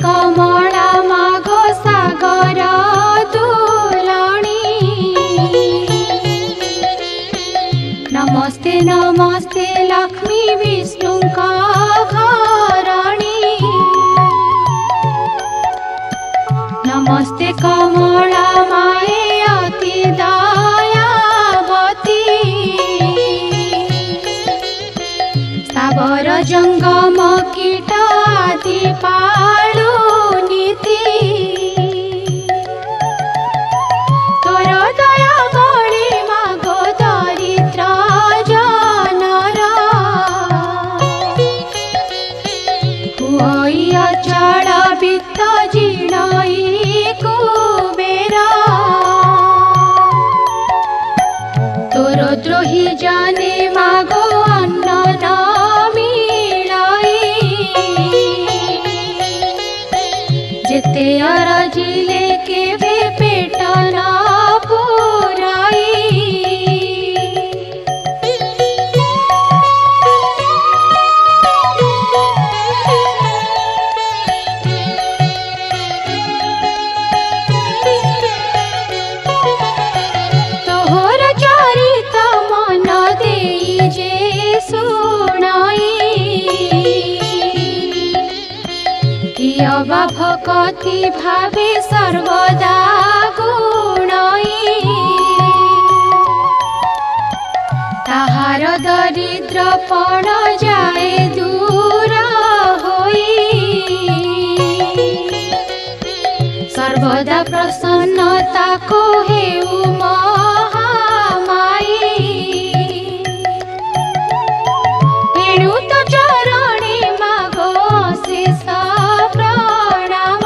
कमला मागो सागर दुलणी। नमस्ते नमस्ते लक्ष्मी विष्णु घरणी। नमस्ते कमला माए अति दयावती। स्थावर जंगम कीट आदि पालु नीति। तोर दया बड़ी मागो दरिद्र जनर। हुई अचल वित्त जीर्णई कुबेर। तोर द्रोही जाने मागो अन्न न मिलाई। जेते अरजिले केबे पेट न पुराई। तोहर चरित मन देई जे सुनाई। किय बा भक्ति भावे सर्वदा गुणई। ताहार दरिद्रपण जाए दूर होई। सर्वदा प्रसन्नता को हेउ महामाई। एणु तो चरणी मागो शेष प्रणाम।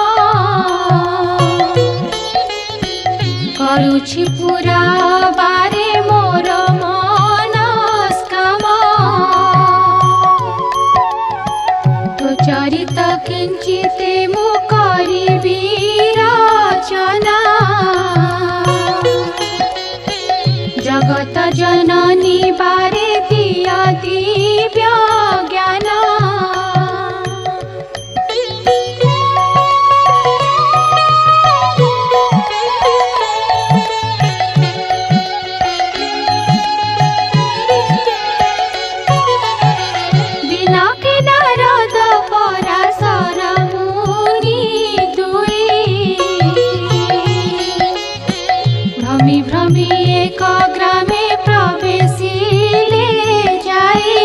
करुछि पूरा बारे मोर मनस्काम। तो चरित किंचिते मु करिबी रचना। जगत जननी बारे दिया दिव्य ज्ञान। बिना के नारद पराशर मुनि दुई। भ्रमी भ्रमी एक ग्रामे प्रवेशिले जाई।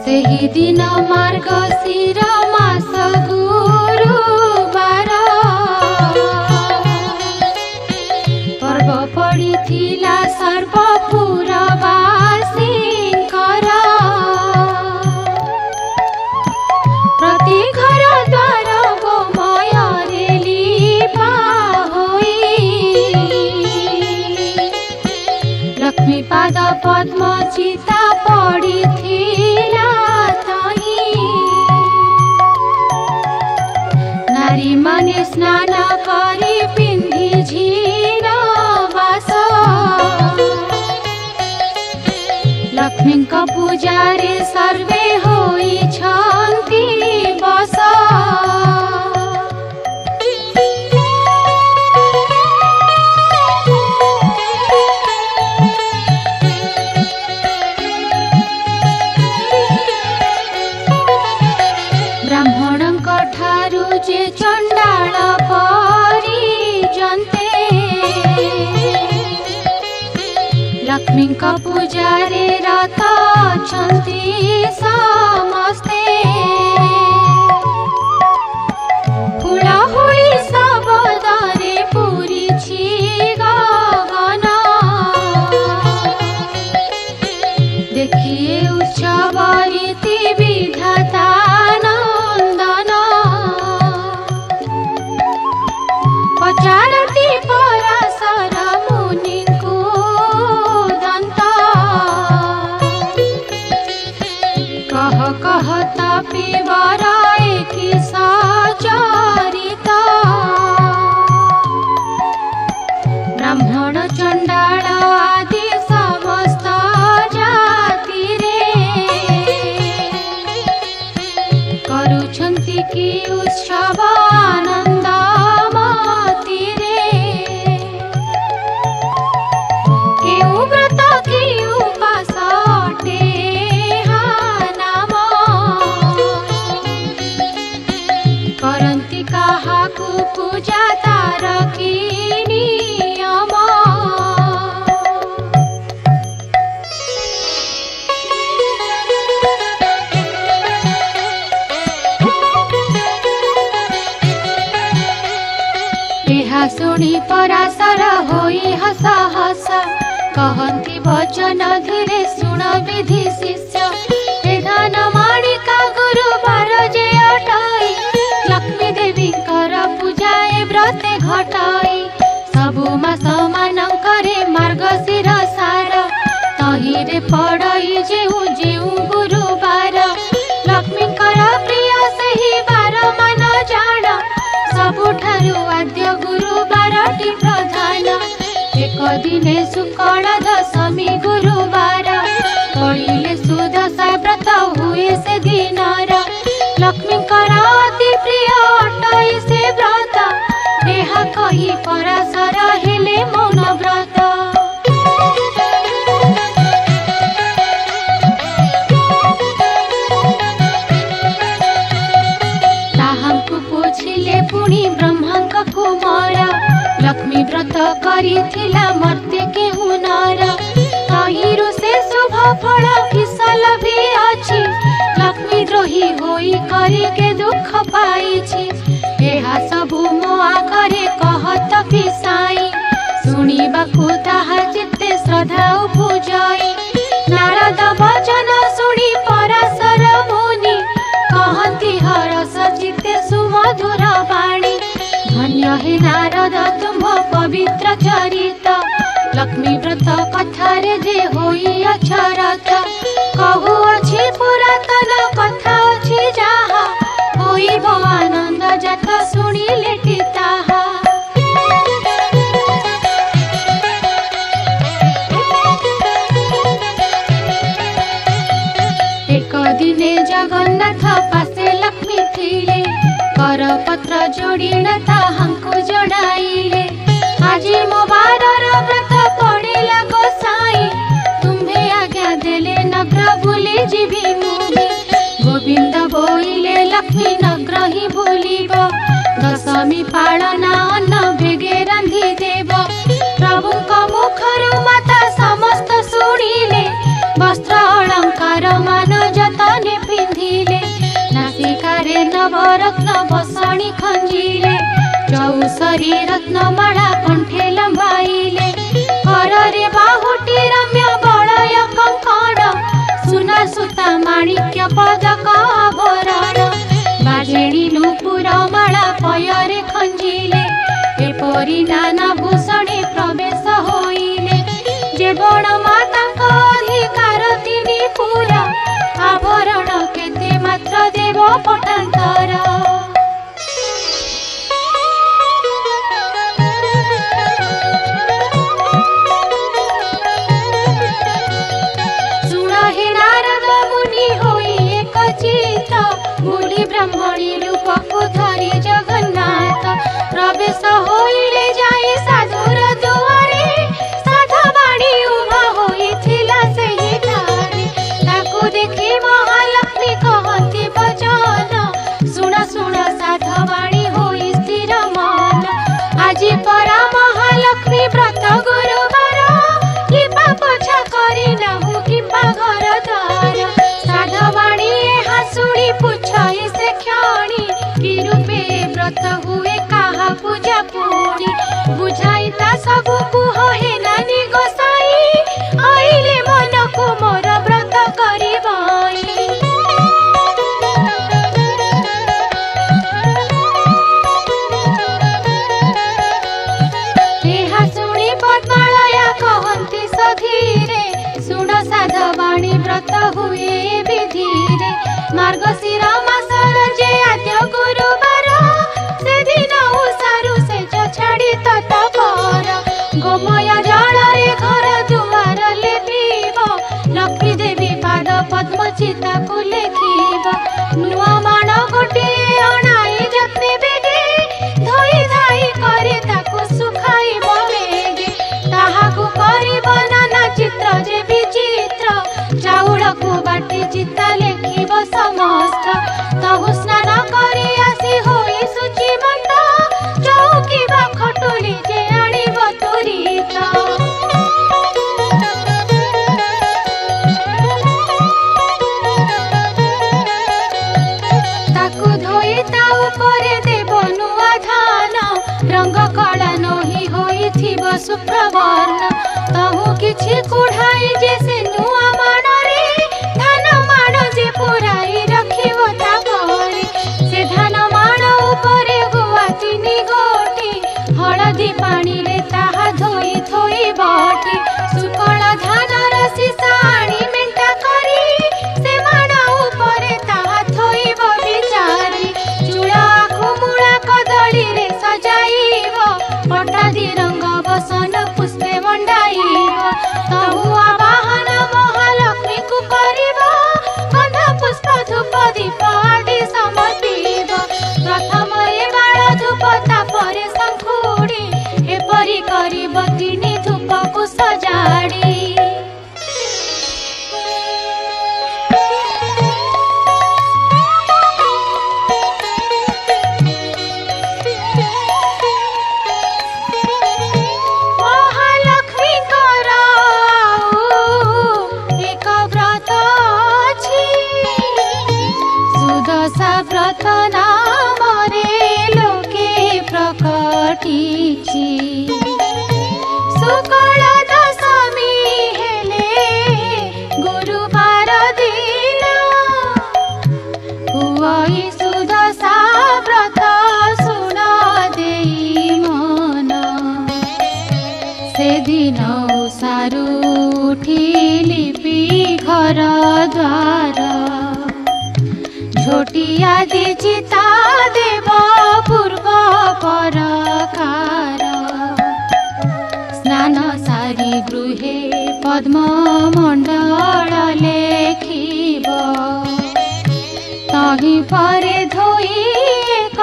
सेही दिन मार्गशीर मास गुरुवार। पर्व पड़िथिला सर्वपुरवासींकर। प्रति घर द्वार गोमୟରେ लीपा होई। लक्ष्मी पाद पद्म चिता पड़िथिला तही। नारी माने स्नान करी पिंधि झीर बास। लक्ष्मी पूजारे सर्वे होई छंती बस। ब्राह्मणଙ୍କ ଠାରୁ जे चंडाल परिजन्ते। लक्ष्मी पूजारे रत अछन्ति समस्ते। हुलाहुली शब्दरे पूरिछि गगन। देखिए उत्सव रीति विधाता नंदन। पचारती पराशर मुनिଙ୍କୁ दंत। कह कह तपी वर शुणी पराशर होई हस हस कहती वचन धीरे शुण विधि शिष्य धान माणिका गुरुवार जे अटाई लक्ष्मी देवी कर पूजाए व्रते घटाई सबु मास मानकरे मार्गशीर सार तहिरे पड़ई जेउ जेउ गुरुवार लक्ष्मी कर प्रिय सही बार मान जान सबुठारु आद्य गुरुवारटी प्रधान एक दिने शुक्ल दशमी गुरुवार पड़िले सुदशा व्रत हुए से दिनर लक्ष्मी अति प्रिय अटई से व्रत यह कही पराशर हेले मौन व्रत ताहांकु पूछिले पुणी ब्रह्मांक कुमार लक्ष्मी व्रत करिथिला मर्त्य के हुनर तहिरु से शुभ फल किसल भी अछि लक्ष्मी द्रोही होई करे के दुख पाइछि एहा सबु मो आगरे कहत पिसाई सुनिबाकु ताहा चित्ते श्रद्धा उपजाई नारद वचन सुनी पराशर मुनि कहती हरस चित्ते सुमधुर वाणी धन्य हे नारद तुम्भ पवित्र चरित लक्ष्मी व्रत कथारे जे होई अक्षरत कहु अछि पुरातन कथा अछि जाहा होइब आनंद जात सुनिले ताहा एक दिने जगन्नाथ पासे लक्ष्मी थिले करपत्र जोड़िना ताहांकु जणाइले आजी मो बारर व्रत पड़ेला गोसाई तुम्हे आज्ञा देले नग्र भूली जीवी मुभी गोविंद बोइले लक्ष्मी नग्र ही भूलिब दशमी पालना अन्न भेगे रांधि देव प्रभुक मुखरु माता समस्त शुणिले वस्त्र अलंकार मान जतने पिंधिले नासिकारे नवरत्न बसणी खंजिले चौसरी रत्न माला कंठे लंबाइले कररे बाहुटी रम्य बलय कंकण सुना सुता माणिक्य पदक आभरण बाजेणी नुपुर माला पयरे खंजिले एपरि नाना भूषणे प्रवेश होइले जेवण माताଙ୍କ अधिकार तिनी पूरा आभरण केते मात्र देव पटांतर ब्राह्मणी रूपक धरी जगन्नाथ प्रवेश होइले जाई साधुर दुआरे साधवाणी उभा होइथिला सेहि तारे ताकु देखि महालक्ष्मी कहती वचन सुण सुण साधवाणी होई स्थिर मन आजी परा महालक्ष्मी व्रत गुरुवार लिपा पोछा करी नाहु किंबा घर द्वार साधवाणी एहा सुनी पुछई से क्षणी कि रूपे व्रत हुए काहा पूजा पूरी बुझाइता सबु कुह हे नानी गोसाई आइले मन को मोर व्रत करिबाई एहा सुनी पद्मालया कहंती सधीरे सुण साधवाणी व्रत हुए विधिरे मार्गशीर मासर जे आद्य गुरुवार से दिन उसारु से छाड़ी तत्पर गोमय जलरे घर दुआर लेपिब लक्ष्मी देवी पाद पद्म चिता को लेखिब नुआ मान गोटिए अणाई जत्ने बेगे धोई धाई करे ताकु सुखाइब बेगे ताहाकु करिब नाना चित्र जे विचित्र चाउल को बाटी चिता लेखिब समस्त बुझी कुढ़ाई जे से नुआ माणरे धान माण जे पुराई रखिबो ता परे से धान माण उपरे गुआ चिनी गोटी हळदी पानी रे ताहा धोई थोई बटी सुकळ धान रसी साणी मेंटा करी से माण उपरे ताहा थोईबो बिचारी चूड़ा खुमुड़ा कदली रे सजाइबो पटादी रंग बसन पुष्पे मंडाइब तहुआ बाहन महालक्ष्मी को करिब गंध पुष्प धूप दीप आदि समर्पिब प्रथम ए बाळ धूप तापरे शंखुड़ी एपरि करिब तिनि धूप को सजाड़ी व्रत नामरे लोके प्रकटिछि शुक्ल दशमी हेले गुरुवार दिन हुई सुदशा व्रत सुन देई मन से दिन सारू उठिलिपि घर द्वार झोटिया दी चिता देव पूर्व परकार स्नान सारी गृहे पद्म मंडल लेखिब तहि परे धोई एक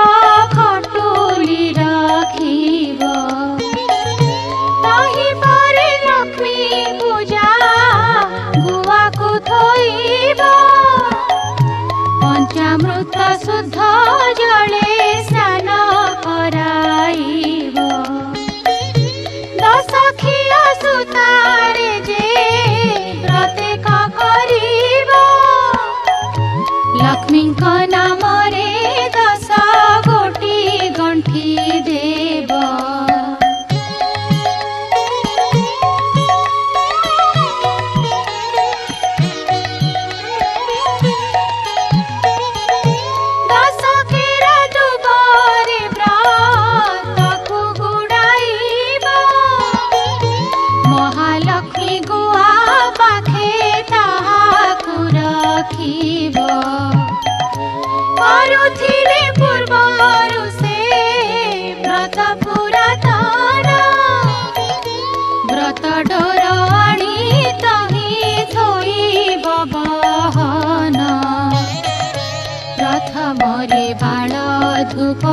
खटुली रखिब तहि परे लक्ष्मी पूजा गुआ को थोइब पंचामृत शुद्ध जले स्नान कराइब दशखिया सुतारे जे प्रत्येक करिब लक्ष्मी नाम रे 10 गोटी गंठी देव करुथिले पूर्वरु से व्रत पुरातन व्रत डोर आनी तहि थोइब बहन प्रथम रे बाळ धूप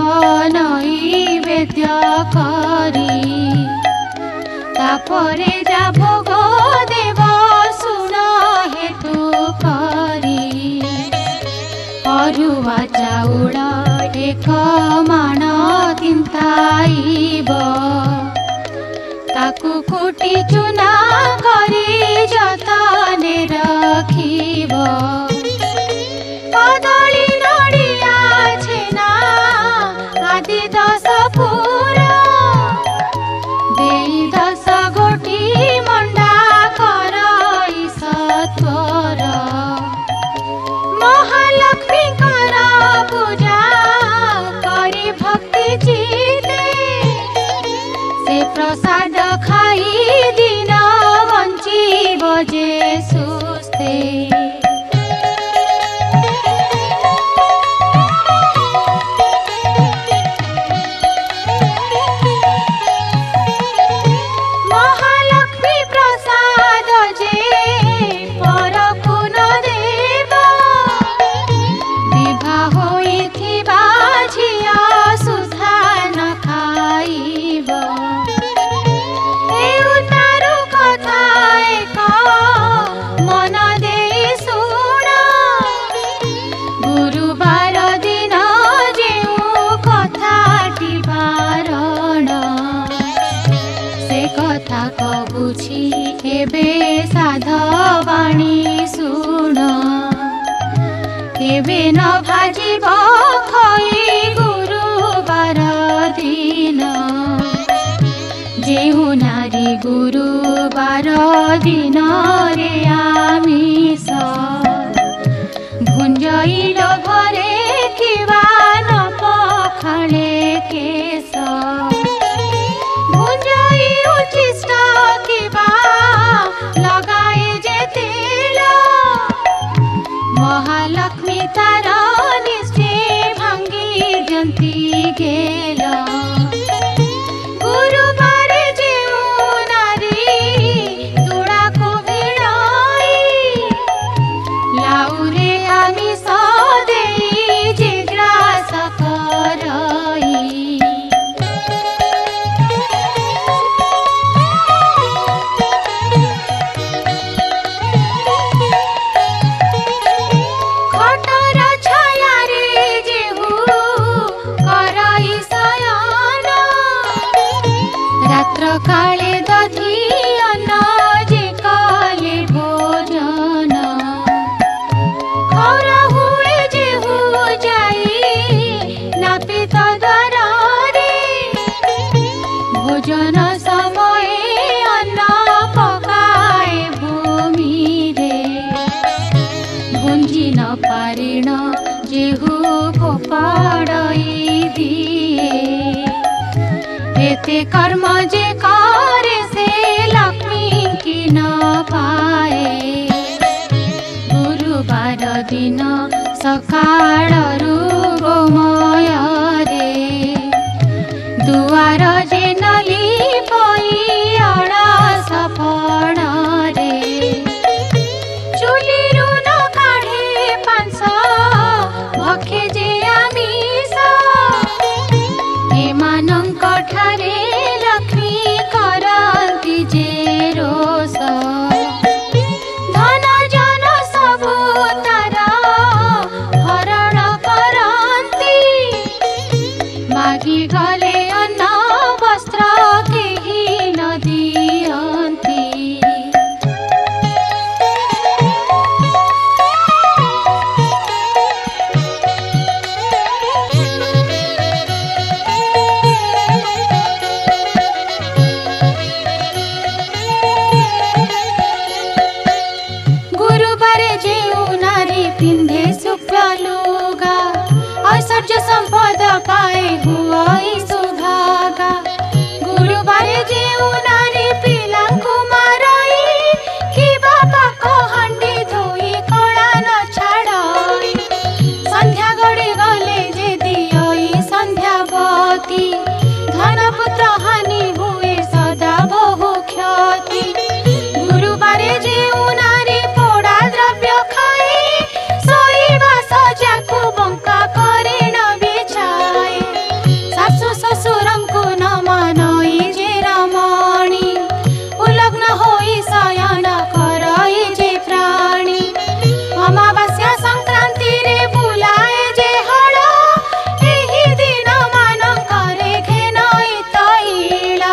नैवेद्य करी तापरे जा भोग देव सुन हेतु करी अरुआ चाउल एक माण तिंताइब ताकू कुटी चुना करी जतने रखिब कदली नड़िया छेना आदि 10 पूरा देई 10 गोटी मंडा करई सत्वर महालक्ष्मी पूजा करी भक्ति चिते से प्रसाद खाई दिन बंची बजे सुस्ते महालक्ष्मी प्रसाद जे परकु न देव विवाह होइथिबा झिया सुधा न खाइब एउ तारु कथा एक मन देई सुण गुरुवार दिन जेउ कथाटी बारण से कथा कबुछि एबे साधवाणी सुण केबे न भाजिब खई गुरुवार दिन जेहु नारी गुरुवार दिन जेहू को पड़ई दिए एते कर्म जे करे से लक्ष्मी की न पाए गुरुबार दिन सकाळरू गोमय रे दुआर जे नली पई अळस फण रे चुलीरू न काढे पांस भखे जे आमिष एमानंक ठारे लक्ष्मी करंती जे रोष धन जन सबु तारा हरण करंती मागी गले अन्न वस्त्र केही न दियंती गुरुबारे जेऊ नारी पिंधे शुक्ल लुगा ऐश्वर्य संपद पाए हुई सुभागा गुरुबारे जेऊ नारी पिलांकु मारई कि बाबा को हंडी धोई कला न छाड़ई संध्या गड़ी गले जे दियई संध्यावती धन पुत्र हानि हुए सदा बहु क्षति गुरुबारे जेऊ नारी पोड़ा द्रव्य खाए सोईबा सजाको बंका करे न बिछाए सासु ससुरंकु न मानई जे रमणी उलग्न होई शयन करई जे प्राणी अमावास्या संक्रांति रे बुलाए जे हळ एही दिन मानंकरे घेनई तैळ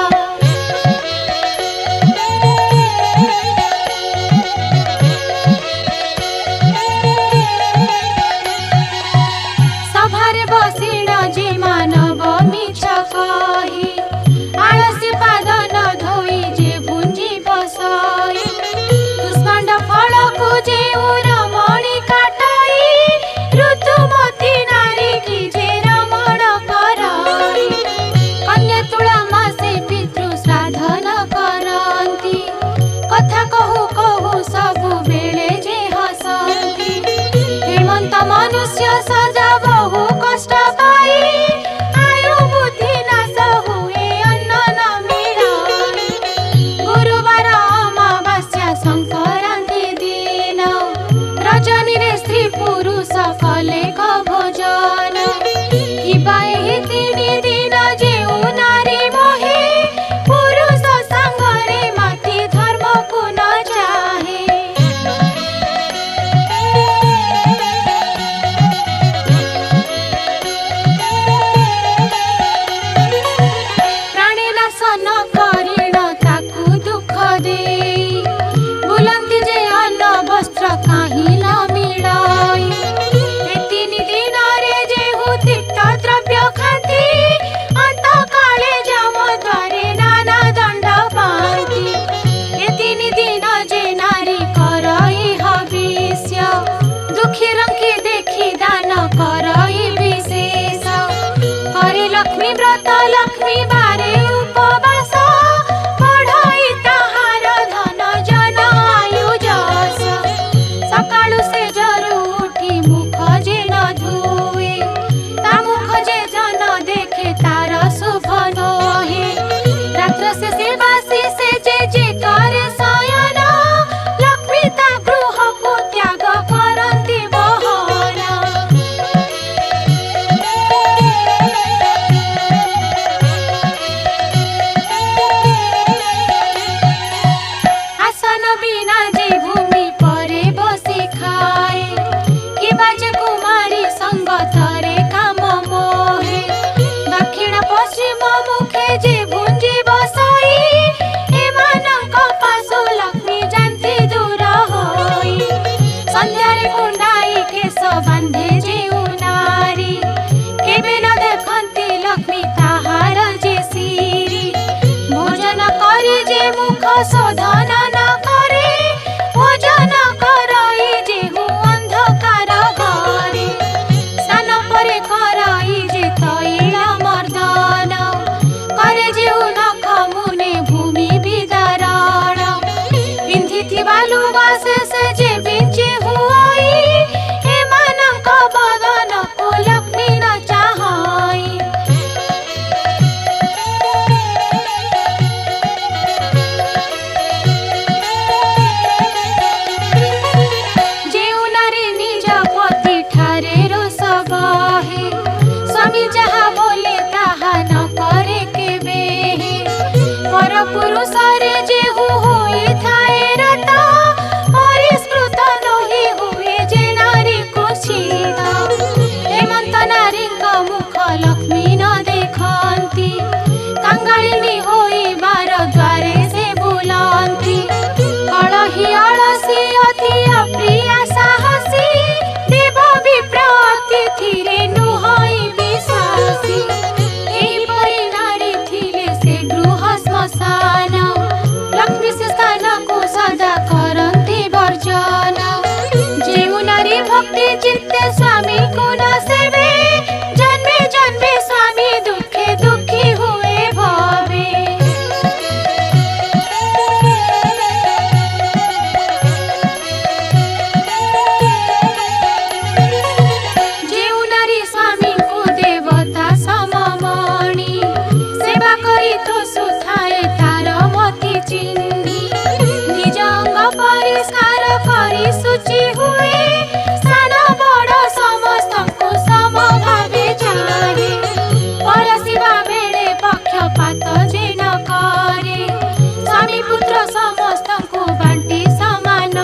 सभारे बसिण जे मानव मिछ कही आळसी पाद न धोई जे भुंजी बसई दुष्मंड फलकु जे रमणी काटई ऋतुमती नारी की जे रमण करई कन्या तुला मासे पितृ साधन करंती कथा कहू कहू सबु बेले जे हसंती हेमंत मनुष्य सदा बहु कष्ट पाई आयु बुद्धि नाश हुए अन्न न मिलई गुरुबार अमावास्या संक्रांति दिन रजनी रे स्त्री पुरुष कले भोजन किबा एही तिनि दिन जेऊ नारी मोहे पुरुष संगरे माती धर्म को न चाहे प्राणी नाश न करिण ताकु दुख देई बुलंती जे अन्न वस्त्र काहि न मिलई ए तिनि दिन रे जेहू तीर्थ द्रव्य खाती अंत काले जम द्वारे नाना दंड पाती ए तिनि दिन जे नारी करई हविष्य दुखी रंकी देखी दान करई विशेष करे लक्ष्मी व्रत लक्ष्मी बारे उपवास पढ़ई ताहार धन जन आयु जस सकाळु से जरू उठी मुख जे न धुए ता मुख जे जन देखे तार शुभ नहे रात्र से बासी से जे करे शयन लक्ष्मी ता गृह को त्याग करंती बहन आसन बिना जे भूमि परे बसी खाए कि बाजे कुमारी संगत रे काम मोहे दक्षिण पश्चिम मुखे जे भुंजी बसई एमानंक पासु लक्ष्मी जानती दूर होई संध्यारे कुंडाई केश बांधे जेऊ नारी केबे न देखंती लक्ष्मी ताहार जे सिरी भोजन करी जे मुख शोधन न करे भोजन करई जेहू अंधकार घरे से जे बिंची हुई एमानंक बदन को लक्ष्मी न चाहई जेउ नारी निज पति ठारे रोष बहे स्वामी जहा बोले ताहा न करे केबे पर पुरुष रे जेहु होई थाए रता परिष्कृत नही हुए जे नारी कुचित हेमंत नारी मुख लक्ष्मी न देखंती कंगालिनी होई बार द्वारे से बुलंती कलही अलसी अति अप्रिया साहसी देव विप्र अतिथिरे नुहई विश्वासी एहिपरि नारी थिले से गृह श्मशान लक्ष्मी से स्थान को सदा करंती वर्जन जेउ नारी भक्ति चित्ते स्वामी को न सेवे जन्मे जन्मे स्वामी दुखे दुखी हुए भवे जेउ नारी स्वामी को देवता सममणि सेवा करी तो सुथाए तार मति चिन्ही निज अंग परिष्कार करी शुचि हुए सान बड़ समस्तଙ୍କୁ सम भावे चाहे परसिवा बेले पक्षपात जे न करे स्वामी पुत्र समस्तଙ୍କୁ बांटी समान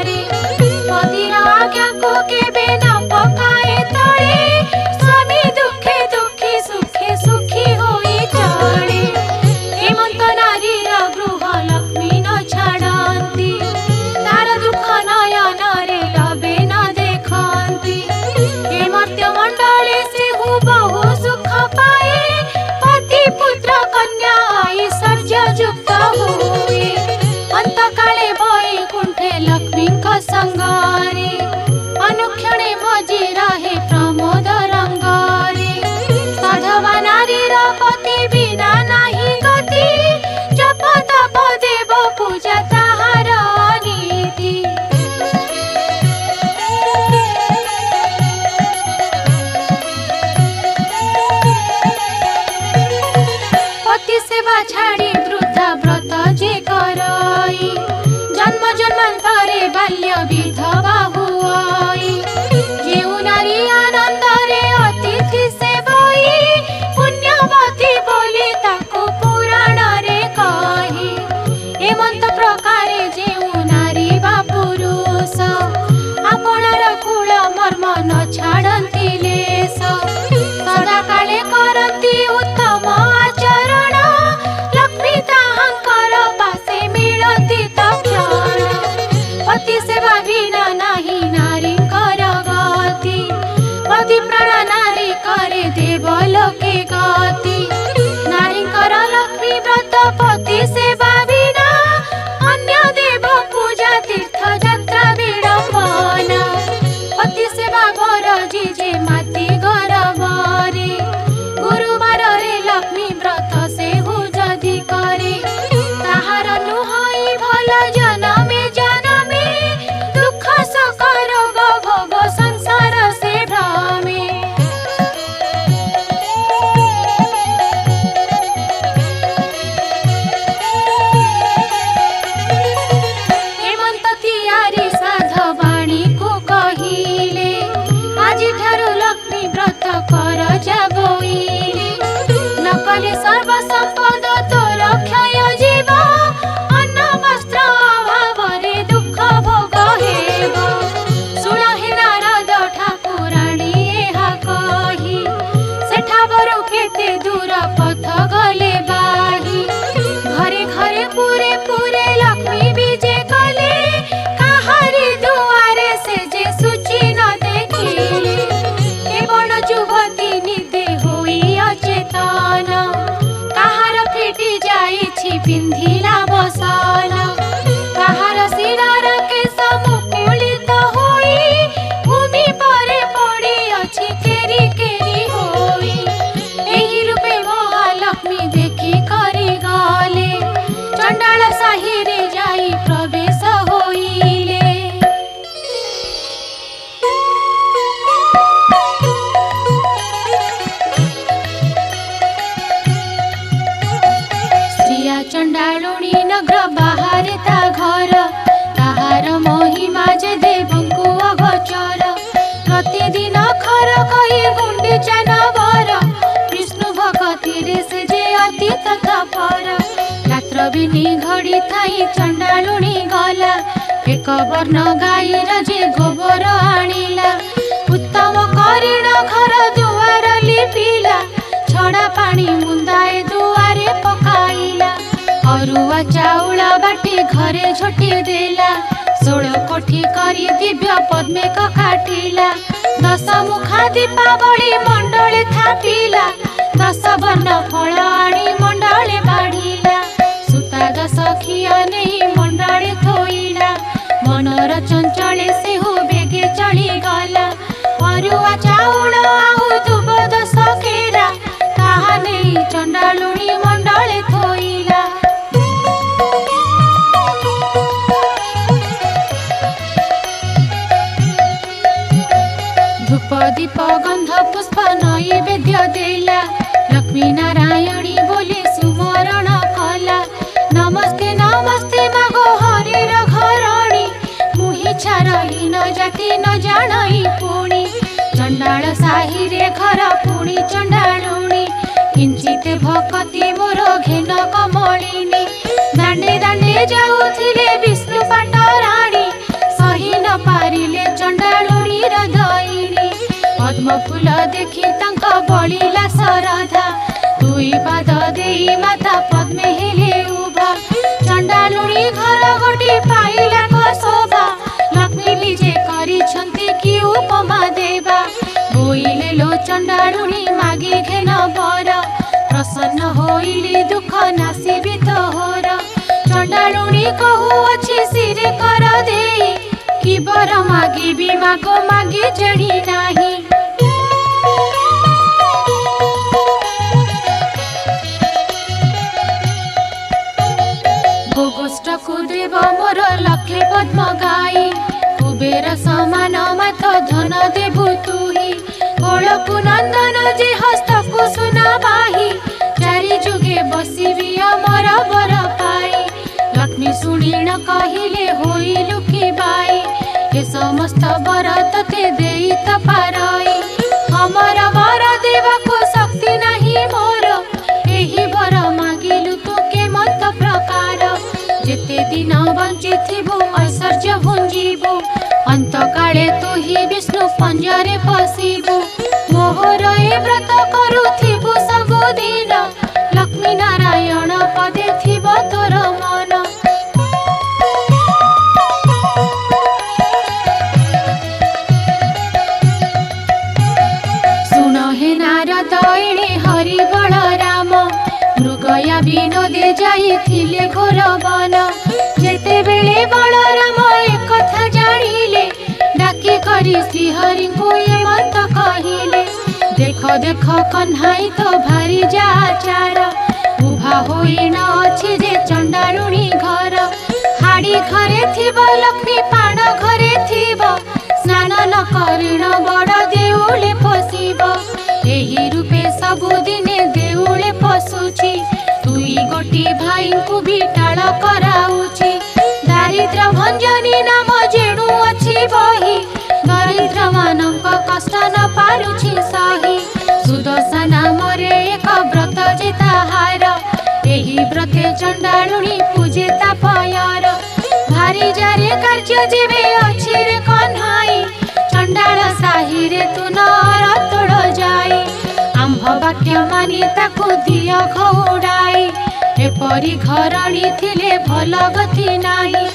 रे पतिर आज्ञा को केबे न पकाए तळे स्वामी दुखे दुखी सुखे सुखी होई चले हेमंत नारीर गृह लक्ष्मी न छाड़ती तार दुख नयन रे लबे न देखंती हे मर्त्य मंडले से हु बहु सुख पाए पति पुत्र कन्या ऐश्वर्य युक्त हुए अंत काले वैकुंठे लक्ष्मी संगारे अनुक्षणे मजी रहे प्रमोद रंगारे साधवा नारीर पति बिना नाही गति जप तप देव पूजा ताहार नीति पति सेवा छाड़ी वृद्धा व्रत जे करई जन्म जन्मांतरे बाल्य विधवा हुई जेउ नारी आनंद रे अतिथि सेवई पुण्यवती बोली ताको पुराण रे कही हेमंत प्रकारे जेउ नारी बा पुरुष आपणार कुल मर्म न छाड़ती लेस सदा काले करती उत्तम आचरण लक्ष्मी ताहांकर पासे मिलती तक्षण पति सेवा बिना नाही नारी कर गति पति प्राण नारी करे देव लोके गति नारी कर लक्ष्मी व्रत पति सेवा बिना अन्य देव पूजा तीर्थ यात्रा विडंबन पति सेवा घर जिजे माती गरबरे गुरुवार रे लक्ष्मी व्रत से हु जदि करे ताहार नुहई भल जनमे जनमे दुख भाविनी घड़ी थाई चंडालुणी गला एक वर्ण गाईर जे गोबर आनिला उत्तम करीण घर दुआर लिपिला छड़ा पानी मुंदाए दुआरे पकाइला अरुआ चाउल बाटी घरे झोटी देला 16 कोठी करी दिव्य पद्मे काटिला 10 मुखा दीपावली मंडले थापिला 10 वर्ण फल आनी मंडले बाढ़िला सुता 10 खिया नहीं मंडले थोइला मनर चंचले सेहु बेगे चली गला अरुआ चाउल आउ दुब 10 केरा ताहा नहीं चंडालुणी मंडले थोइला धूप दीप गंध पुष्प नैवेद्य देला लक्ष्मी नारायणी बोली सुमरण कला नमस्ते नमस्ते मागो हरिर घरणी मुहि छारही न जाति न जानई पुणी चंडाल साही रे घर पुणी चंडालुणी किंचित भक्ति मोर घेन कमलिनी दांडे दांडे जाउथिले विष्णु पाटराणी सही न पारिले चंडालुणी हृदयिनी पद्म फूल देखि तांक बलिला सरधा दुई पाद देई माता पद्मे हेले उभा चंडालुणी घर गोटी पाइला शोभा लक्ष्मी निजे करिछन्ति कि उपमा देवा बोइले लो चंडालुणी मागी घेन बर प्रसन्न होइली दुख नासिबि तोहर चंडालुणी कहू अछि सिरे कर देई कि बर मागिबि मागो मागी जड़ी नाही गोष्ठकु देव मोर लक्षे पद्म गाई कुबेर समान मात धन देबु तुही कोलकु नंदन जे हस्तकु सुना बाही चारि जुगे बसिबि अमर बर पाई लक्ष्मी सुनिण कहिले होइलु कि बाई ए समस्त बर तते देई त पारई हमर बर देवकु शक्ति नाही मोर एही बर मागिलु तु के मत प्रकार जेते दिन बंचिथिबु ऐश्वर्य भुंजिबु अंत काले तु ही विष्णु पंजरे पसिबु मोहर ए व्रत करुथिबु सबुदिन लक्ष्मी नारायण पदे थिब तोर मन सुन हे नारद एणे हरि बलराम मृगया विनोदे जाइथिले घोर वन जेते बेले बलराम एक कथा जानिले डाकी करी श्रीहरि को ये मत कहिले देख देख कन्हाई तो भारी जाचार उभा होई न अछि जे चंडालुणी घर हाड़ी घरे थिब लक्ष्मी पाण घरे थिब स्नान न करिण बड़ देउले पसिब एही रूपे सबुदिने देउले पसुछि दुई गोटी भाई को भी टाळ कराउछि दारिद्र भंजनी नाम जेणु अछि बही दरिद्र मानक कष्ट न पारुछि सही सुदशा नाम रे एक व्रत जे ताहार एही व्रते चंडालुणी पूजे तापयर भारी जारे कार्य जेबे अछि रे कन्हाई चंडाल साही रे तु नर तोड़ जाई आंभ वाक्य मानी ताकु दिय घौड़ाई एपरी घरणी थिले भल गति नाही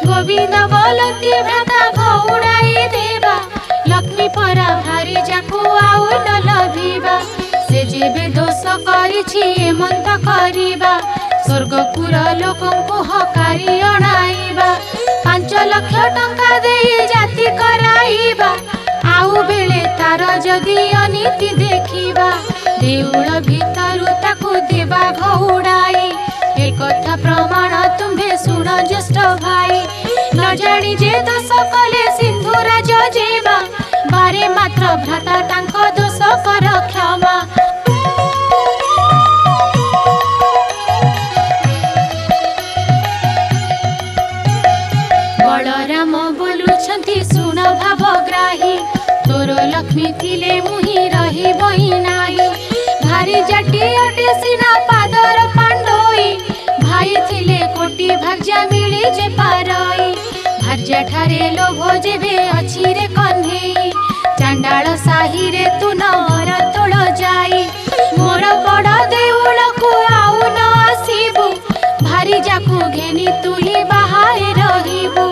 गोविंद बोलती भ्राता घौड़ाई देवा लक्ष्मी परा भारी जाकु आउ न लभिबा से जेबे दोष करिछि एमंत करिबा स्वर्गपुर लोकंकु हकारी अणाइबा 5 लाख टंका देई जाति कराइबा आउ बेले तार जदि अनीति देखिबा देउळ भितरु ताकु देवा घौड़ाई ए कथा प्रमाण तुम्हे सुन ज्येष्ठ भाई न जानी जे दोष कले सिंधु राज जेमा बारे मात्र भ्राता तांक दोष कर क्षमा बलराम बोलुछंती सुन भावग्राही तोर लक्ष्मी थिले मुहि रही बही नाही भारी जाटी अटे सिना पादर पांडोई भाई थिले लज्जा मिले जे पारई भार्या ठारे लोभ जेबे अछि रे कन्हेई चांडाल साही रे तू नर तोड़ जाई मोर बड़ देउल को आउ न आसीबू भारी जाकू घेनी तू ही बाहारे रहिबू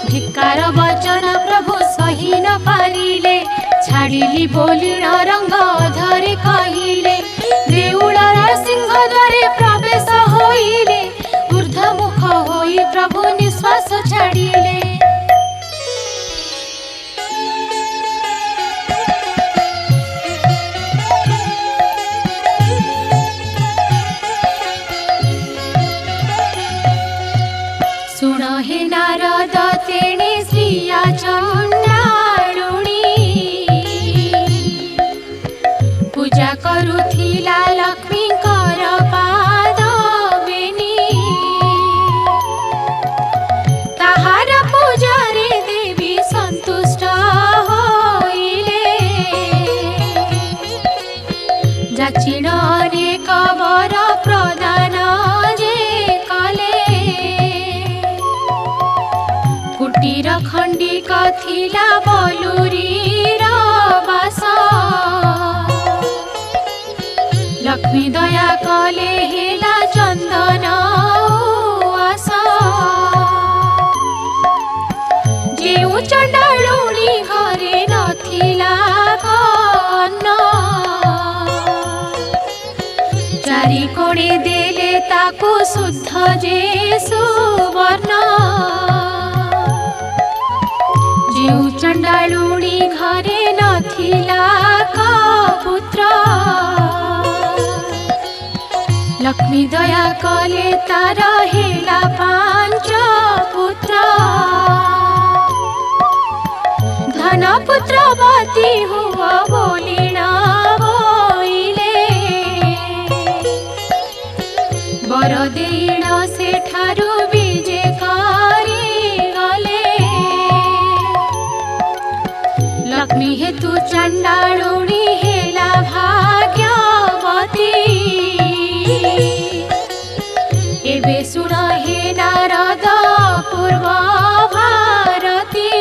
धिक्कार वचन प्रभु सही न पारिले छाड़िली बोली रंग धरे कहिले देउलर सिंह द्वारे प्रवेश होइले ऊर्ध्वमुख होई प्रभु निश्वास छाड़िले सुण हे नारद तेणे श्रिया चंडालुणी पूजा करुथिला लक्ष्मी कर पाद बेनी ताहार पूजा रे देवी संतुष्ट होइले जाचिण अनेक वर प्रदान जे कले कुटीर खंडिक थिला बलुरीर बास लक्ष्मी दया कले हेला चंदन आस जेउ चंडालुणी घरे नथिला अन्न चारि कोणे देले ताकू शुद्ध जे सुवर्ण जेउ चंडालुणी घरे नथिला पुत्र लक्ष्मी दया कले तार हेला 5 पुत्र धन पुत्रवती हुआ बोलिणा बोइले वर देण सेठारु विजे करी गले लक्ष्मी हेतु चंडालुणी हेला भाग्यवती एबे सुन हे नारद पूर्व भारती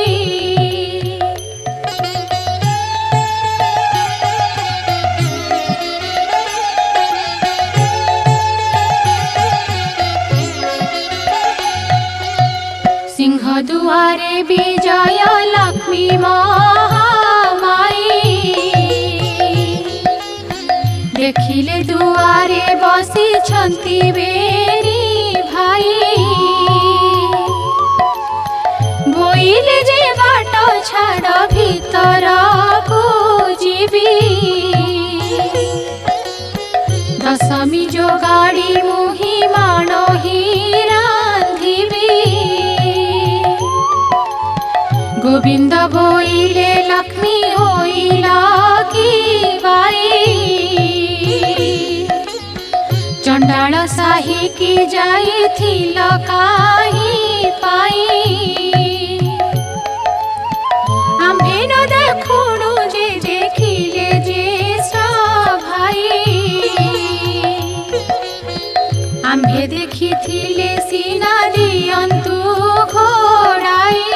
सिंह दुआरे विजय लक्ष्मी महामाई देखिले दुआरे बसी छंती बेरी भाई बोइले जे बाट छाड़ भीतर को जीवी दशमी जो गाड़ी मुही मानो ही रांधिबी गोविंद बोइले लक्ष्मी होइला की बाई चंडाल साही की जाई थिल काही पाई आम्भे न देखुणु जे देखिले जे भाई आम्भे देखिथिले सीना दियंतु घोड़ाई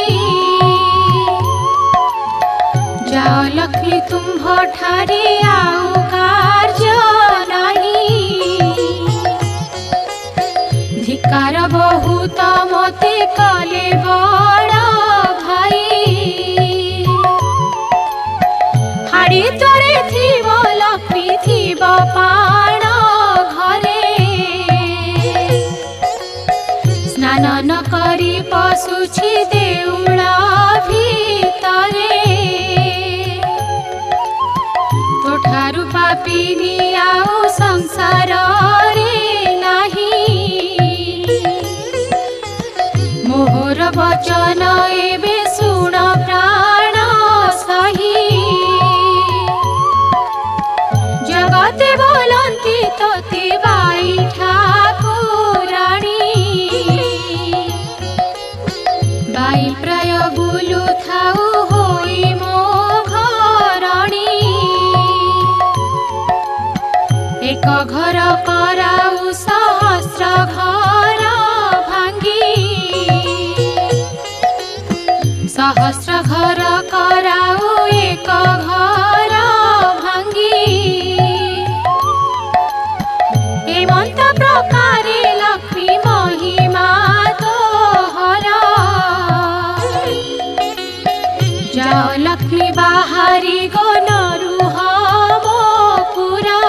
जाओ लक्ष्मी तुम्भ ठारे आउ कार्य धिकार बहुत मते कले बड़ भाई हाड़ी तोरे थिब लक्ष्मी थिब पाण घरे स्नान न करी पशुछि देउल भितरे तोठारु पापिनी आउ संसार रे नाही मोहर वचन एबे सुण प्राण सही जगते बोलंती तोते बाई ठाकुराणी बाई प्राय बुलु थाउ होई मो घरणी एक घर कराउ सहस्र घर भांगी संसार कराऊ एक घर भांगी एमंत प्रकारे लक्ष्मी महिमा तोहर जाओ लक्ष्मी बाहारी गो नरुह मोपुरा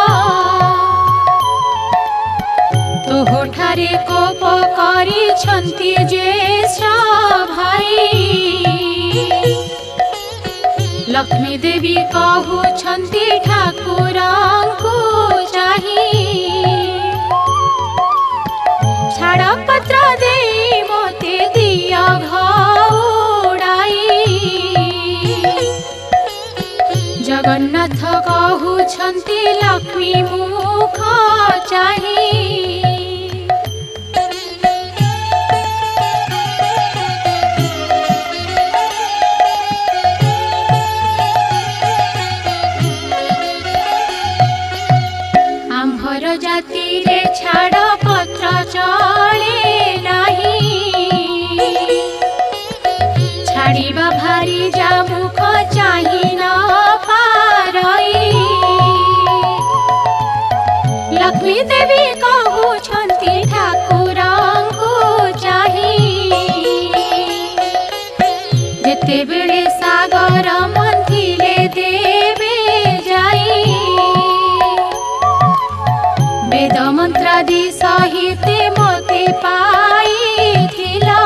तोहठारे कोप करिछन्ति ज्येष्ठ भाई लक्ष्मी देवी कहउछन्ति ठाकुरଙ୍କୁ चाही छाड़पत्र देई मोते दिया घउड़ाई जगन्नाथ कहउछन्ति लक्ष्मी मुख चाही आम्भर जाति रे छाड़ पत्र चले नाही छाड़िबा भारी जा मुख चाही न पारई लक्ष्मी देवी कहउछन्ति ठाकुरଙ୍କୁ चाही जेतेबेले सागर मंथिले देवे जाई वेद मंत्रादि सहित मोते पाइथिला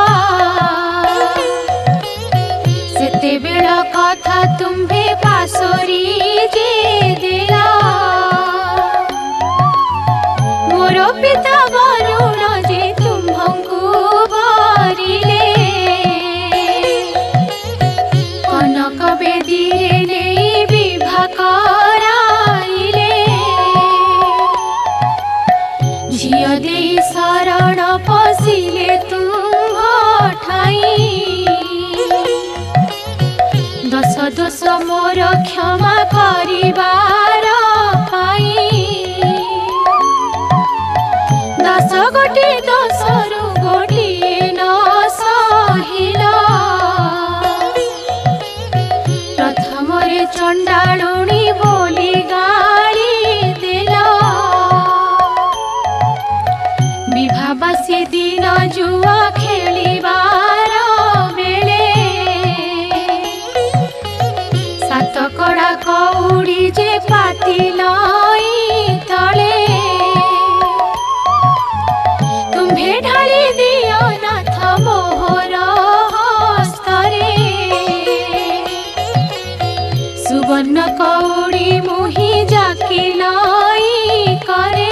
सेतेबेल कथा तुम्भे पासोरी जे देला मोर पिता वरुण जे तुम्भंकु बरिले कनक बेदी नै विवाह कराइले झियो देई शरण पसिले तुम ठाई दश दोष मोर क्षमा करिबार पाई 10 गोटी दोषरु गोटिए न सहिला प्रथमरे चंडालुणी बोली गाली देला विवाहबासी दिन जुआ खेलिबार बेले सात कड़ा कौड़ी जे पातिलई तले तुम्भे ढाली दियो नाथ मोहर हस्तरे सुवर्ण कौड़ी मुहि जाकिलई करे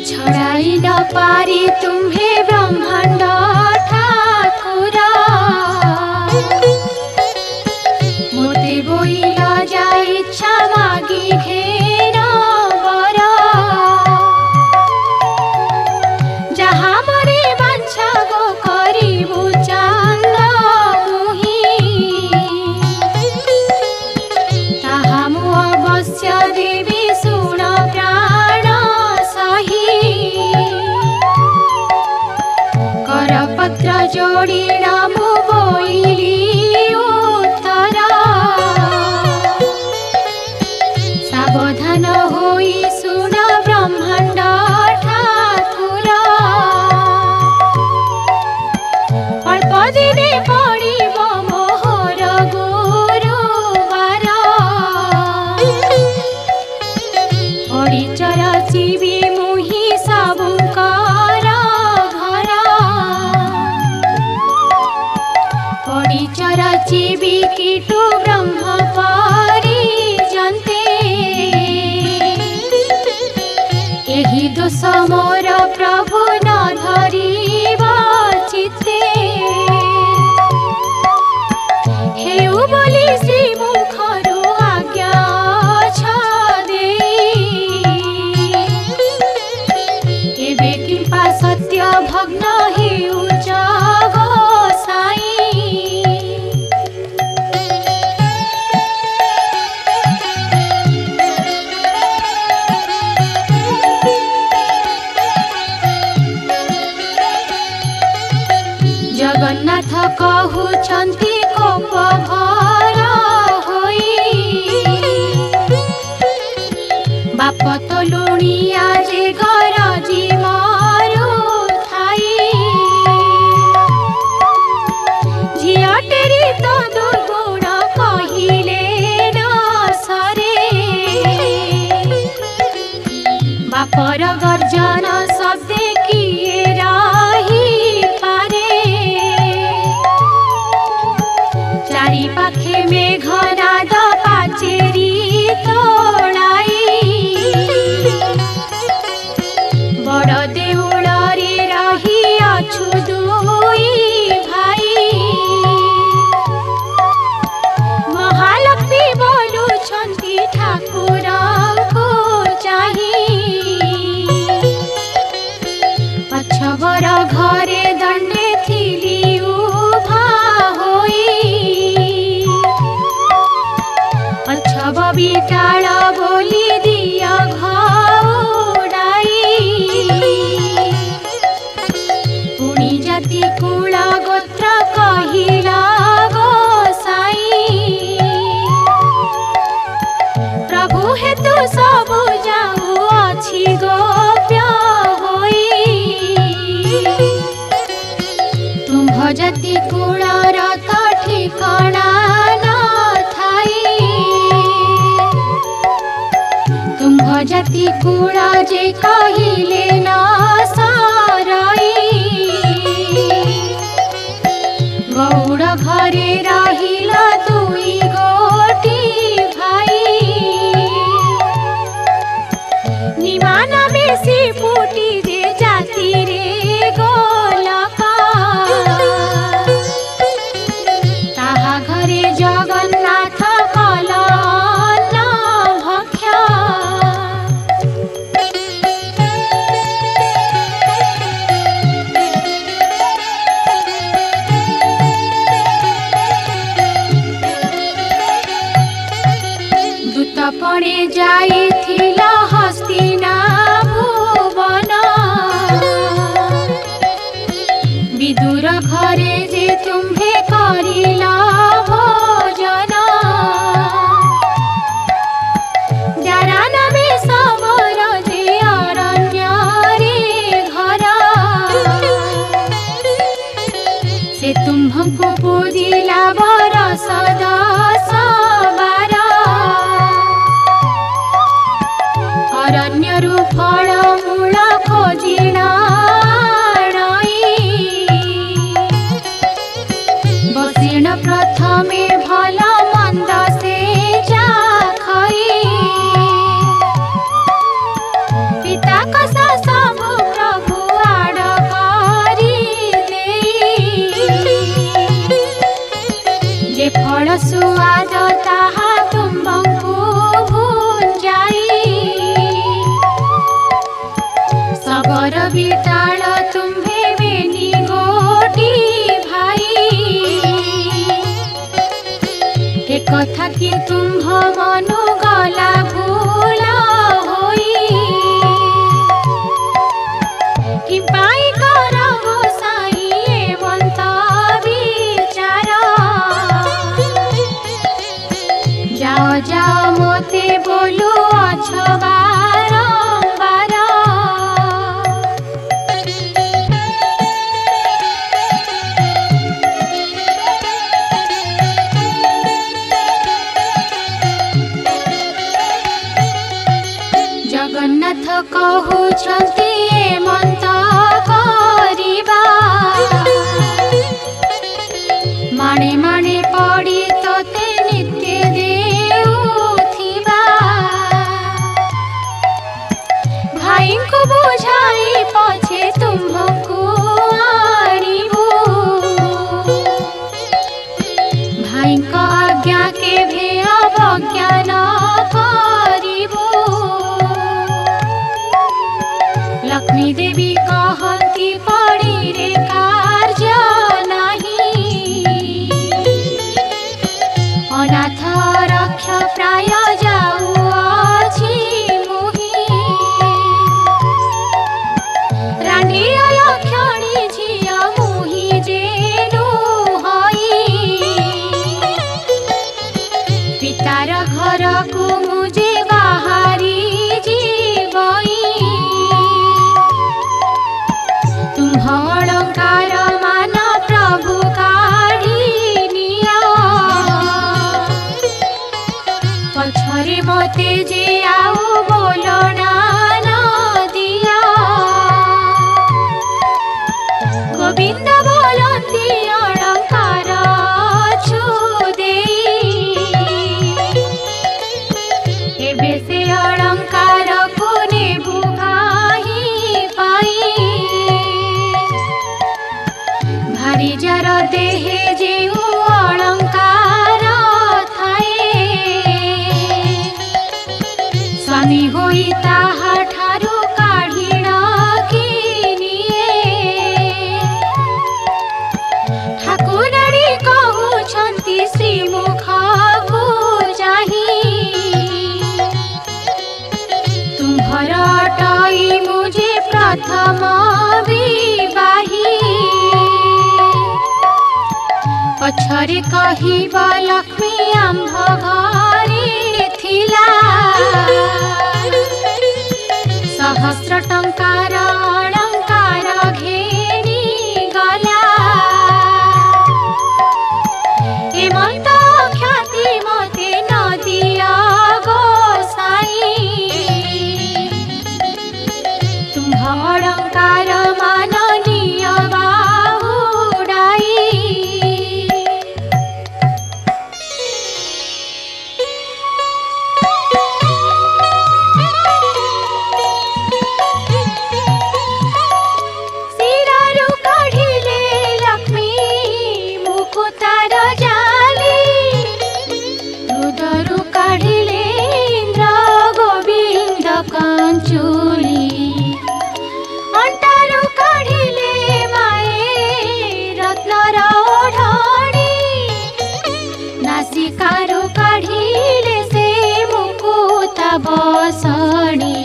छड़ाई न पारी तुम्हे ब्रह्मांड ठाकुरा मोते बोइल जा इच्छा मागी घेर बर जहाँ मरे बांछा गो करिबु चांद मुहि ताहा मु अवश्य देवी सुण प्राण सही करपत्र जोड़िला मु बोइली उत्तर सावधान होई सुन ब्रह्मांड ठाकुर अल्प दिने पड़िब मोहर गुरुवार परिचर जीवी मुहि सबुकर घर परिचर जीवी कीटु ब्रह्म परिजन्ते एहि दोष मोर प्रभु न धरिब चित्ते हेउ बोली श्री मुखरु आज्ञा छ देई सत्य भग्न हेउछ गोसाई। जगन्नाथ कहुछन्ति कोप भर होई बाप तो लुणिया जे गरजी मारू थाई। झिया टेरी तो दुर्गुण कहिले न सरे बापर गर्जन शब्दे किए रही पारे। चारि पाखे मेघनाद पाचेरी तोड़ाई बड़ देउल रे रही अछु दुई भाई। महालक्ष्मी बोलुछन्ति ठाकुर को चाही पछबर घरे दंडे थिली उभा होई। पछब बिटाल बोली दिया घाउडाई पुणी जाति कुल गोत्र कहिला गोसाई। प्रभु हेतु सबु जाऊ अछि गोप्य होई। तुम्भ जाति कुलर तो ठिकाना न थाई। तुम्भ जाति कुल जे कहिले न सरई गौड़ घरे रहिला दुई गोटी भाई। निमान बेसी फुटी जे जाति रे गोलका ताहा घरे जगन्नाथ कल अन्न भक्ष्य। दूत पणे जाइथिला हस्तिना भुवन विदुर घरे जे तुम्हे करिला भोजन। जारान बेसबर जे अरण्य रे घर से तुम्हको पूजिला बरस 10 12। अरण्यरु फल मूल खोजिणा बसिण प्रथमे भल मंद से जा खई। पिता कसा सब प्रभु आड़ करी जे फल सुआद ताहा तुम्बंकु भुंजाई। सबर बिटाल तुम्हे बेनी गोटी भाई। ए कथा कि तुम्भ मनु गला भूल होई कि पाई कर गोसाई एवंत विचार। जाओ जाओ मोते बोलू अछ बारंबार। जगन्नाथ कहुछन्ति एमंत करिबा माणे माणे पड़ी तोते नित्य देउथिबा। भाई को बुझाई पछे तुम्हको आनिबु भाई का आज्ञा के भे अवज्ञा न करिबु। लक्ष्मी देवी कहती पड़ी रे कार्य नहीं, अनाथ रक्ष प्राय जाऊँछि मुहि, रानी अलक्षणी झिया मुहि जेनु हई, पितार घर को मुझे बाहरी जीवई, तुम्ह अलंकार मान प्रभु काढ़ी निया, पछरे मते जे आउ बोलना न दिया, गोविंद बोलती अलंकार छु देई, एबे से अलंकार को नेबु काहि पाई, भारी जार देहे जेउ अलंकार थाए, स्वामी होई ताहा ठारू काढ़िण किनिए, ठाकुराणी कहउछन्ति श्रीमुखକୁ जाहि, तुम्हर अटई मुझे प्रथम विवाही, पछरे कहिब लक्ष्मी आम्भ घरे थिला, सहस्र टंकार अलंकार घेनी गला, एमंत ख्याति मते न दिया गोसाई, तुम्ह अलंकार माननीय बाहुडाई, सिरारु काढ़िले लक्ष्मी मुकुतार जाली, हृदयरु काढ़िले इंद्र गोविंद कांचुली, अंटारु काढ़िले माए रत्नर ओढ़णी, नासिकारु काढ़िले से मुकुता बसणी,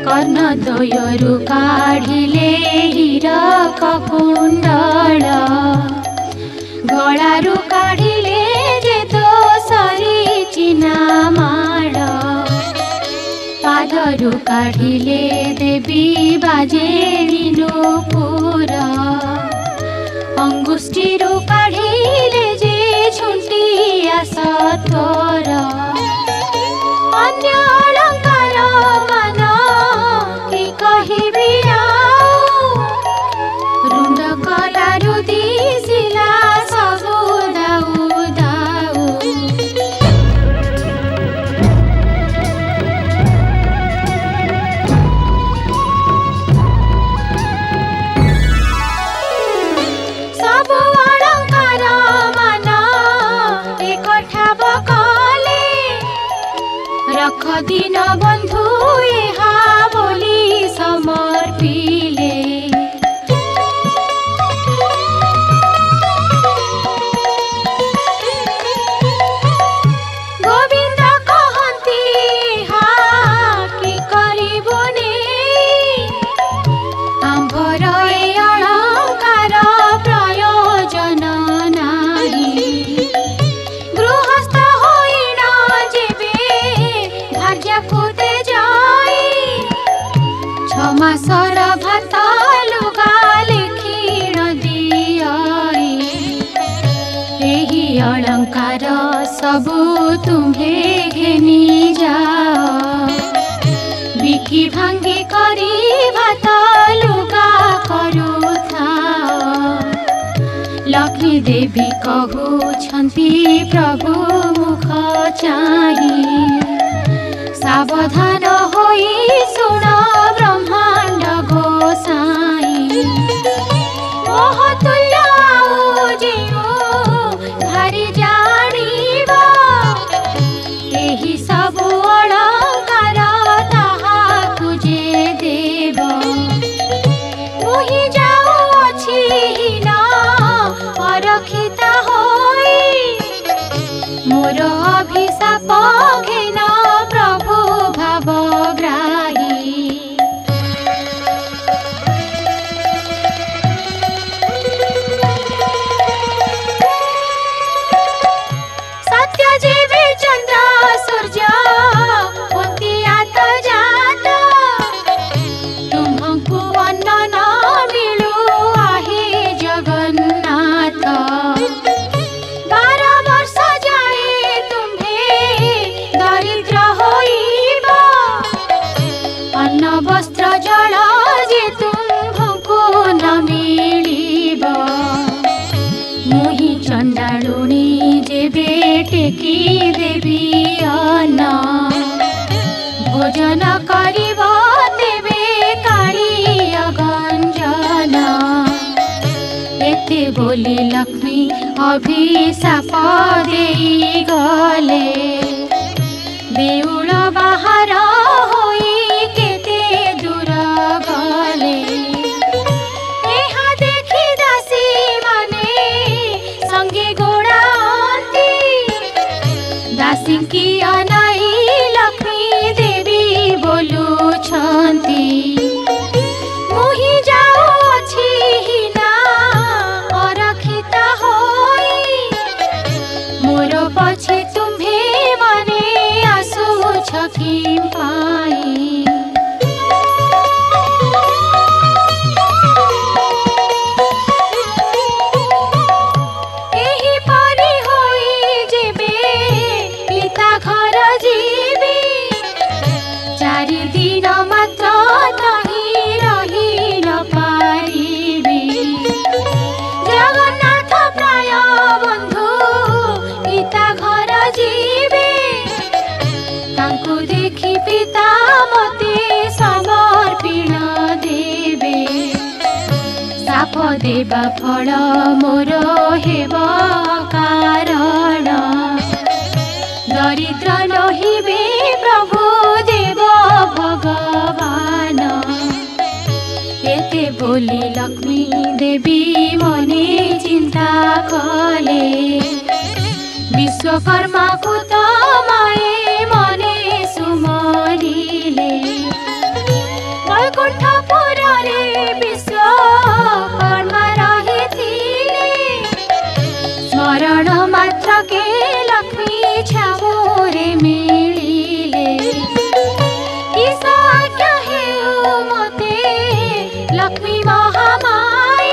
कर्णद्वयरु काढ़िले हीरक कुंडल, गलारु काढ़िले जे दोसरी चिना माळ, पादरु काढ़िले देवी बाजेरी नूपुर, अंगुष्ठीरु काढ़िले जे झुंटिया सत्वर, अन्य अलंकार मान कि कहिबि आउ, रुंड कलारु दिसिला सबु दाउ दाउ, सबु अलंकार मान एकठा बकले, रख दिन बंधु एहा बोली समर्पिले, गोविंद कहती हा कि करिबुनी, आम्भर ए अलंकार प्रयोजन नाही, गृहस्थ होइन जेबे भार्याको तेजाई, छमासर भात लुगा लेखिण दियाई, एही अलंकार सबु तुम्हे घेनी जाओ, बिकी भांगी करी भात लुगा करुथाओ, लक्ष्मी देवी कहउछन्ति प्रभु मुख चाहि, सावधान होई सुन ब्रह्मांड गोसाई, मोहतुल्य आउ जेउ भारी जानिब, एही सबु अलंकार ताहाकु जे दे जल जे तुम्भको न मिलिब मुही चंडालुणी जेबे टेकी देवी अन्न भोजन करिब तेबे कालिया गंजन एते बोली लक्ष्मी अभिशाप देई गले देउल बाहर होई केते दूर गले यहाँ देखि दासी माने संगे गोड़ाती दासी की अनाई लक्ष्मी देवी बोलू छंती मुही जाऊछि हिना अरखिता होई मोर पछे तुम्हे माने आसुछ कि पाई एही परी होई जेबे पिता घर जीवी चारि दिन मात्र तही रही न पारिबी जगन्नाथ प्राय बंधु पिता घर जीवे तांकु देखि पिता मते समर्पण देवे साप देवा फल मोर हेब कारण दरिद्र नहिबे प्रभु देव भगवान एते बोली लक्ष्मी देवी मने चिंता कले विश्वकर्मा को तो माए मने सुमरिले वैकुंठपुर रे विश्वकर्मा रहिथिले स्मरण मात्र के लक्ष्मी छामोरे मिलिले किस आज्ञा हेउ मते लक्ष्मी महामाई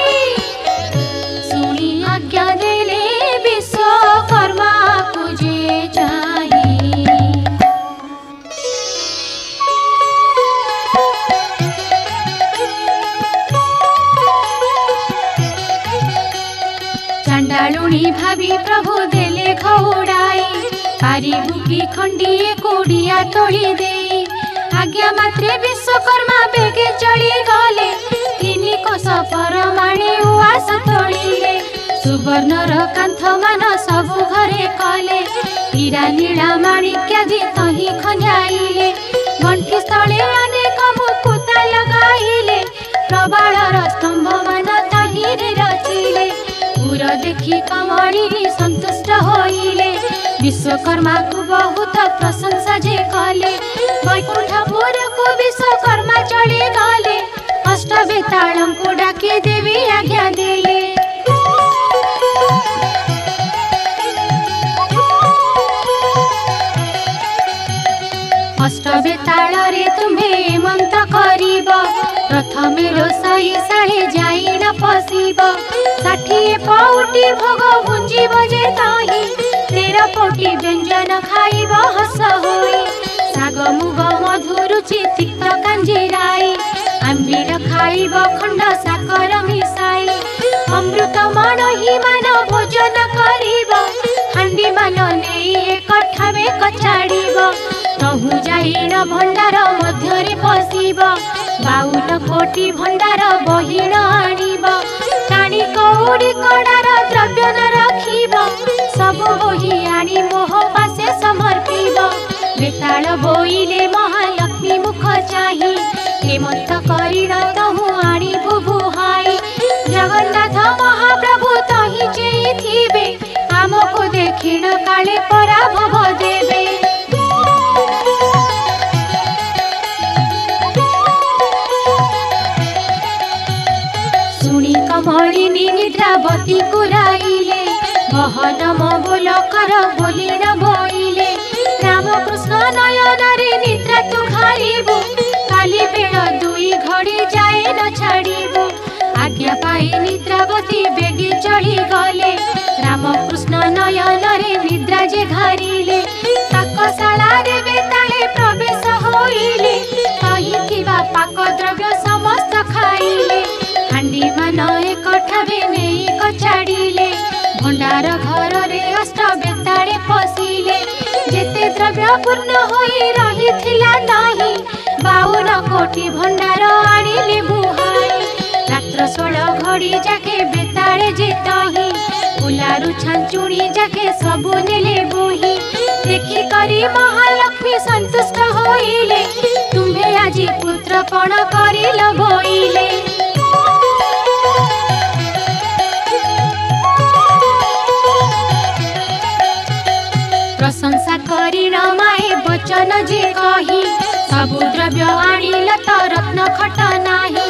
सुनी आज्ञा देले विश्वकर्मा पूजे चाही चंडालुणी भावी प्रभु देले खौड़ाई पारिबु की खंडिए कोड़िया तोड़ी देई आज्ञा मात्रे विश्वकर्मा बेगे चढ़ी गले तिनी कोस परमाणे उआस तोड़िले सुवर्णर कांथ मान सबु घरे कले हीरा नीला माणिक्यादि तही खंजाइले गंठी स्थले अनेक मुकुता लगाइले प्रबाळर स्तंभ मान तहिरे रचिले पुर देखि कमणी संतुष्ट होइले विश्वकर्मा को बहुत प्रशंसा जे कले वैकुंठपुर को विश्वकर्मा चढ़ी गले अष्ट बेतालम को डाकी देवी आज्ञा देले अष्ट बेताल रे तुम्हें मंत करिब प्रथमे रोषाई साहे जाई न पशिब 60 पौटी भोग भुंजिब जे ताही 13 पौटी व्यंजन खाइब हस होई साग मुग मधुरुचि तिक्त कांजीराई आंबीर खाइब खंड साकर मिसाई अमृत मणहि मान भोजन करिब हांडी मान नेई एक ठावे कचाड़िब तहु जाइन भंडार मध्यरे पशिब 52 कोटी भंडार बहिण आनिब काणी कौड़ी कड़ार द्रव्य न रखिब सब बही आनी मोह पासे समर्पिब बेताल बोइले महालक्ष्मी मुख चाही हेमंत करिण तहु आनिबु बुहाई जगन्नाथ महाप्रभु तही चेइथिबे आमको देखिण काले पराभव देबे सुनी कमलिनी निद्रावती कुराइले गहन बोल कर बोली न बोइले रामकृष्ण नयन रे निद्रा तु खाइबु काली बेळ दुई घड़ी जाए न छाड़िबु आज्ञा पाई निद्रावती बेगी चढ़ी गले रामकृष्ण नयन रे निद्रा जे घारिले पाकशाला रे बेताले प्रवेश होइले कही थिबा पाक द्रव्य समस्त खाइले हांडी मान एक ठारे नहीं कचाड़िले भंडार घर रे अष्ट बेताले पशिले जेते द्रव्य पूर्ण होई रहिथिला नाही 52 कोटी भंडार आनिले बुहाई रात्र 16 घड़ी जाके बेताले जेतही फुलारू छांचुणी जाके सबु नेले बोही देखी करी महालक्ष्मी संतुष्ट होइले तुम्हे आजी पुत्र पण करिल बोइले प्रशंसा करी माए वचन जे कही सबु द्रव्य आनिल त रत्न खट नाही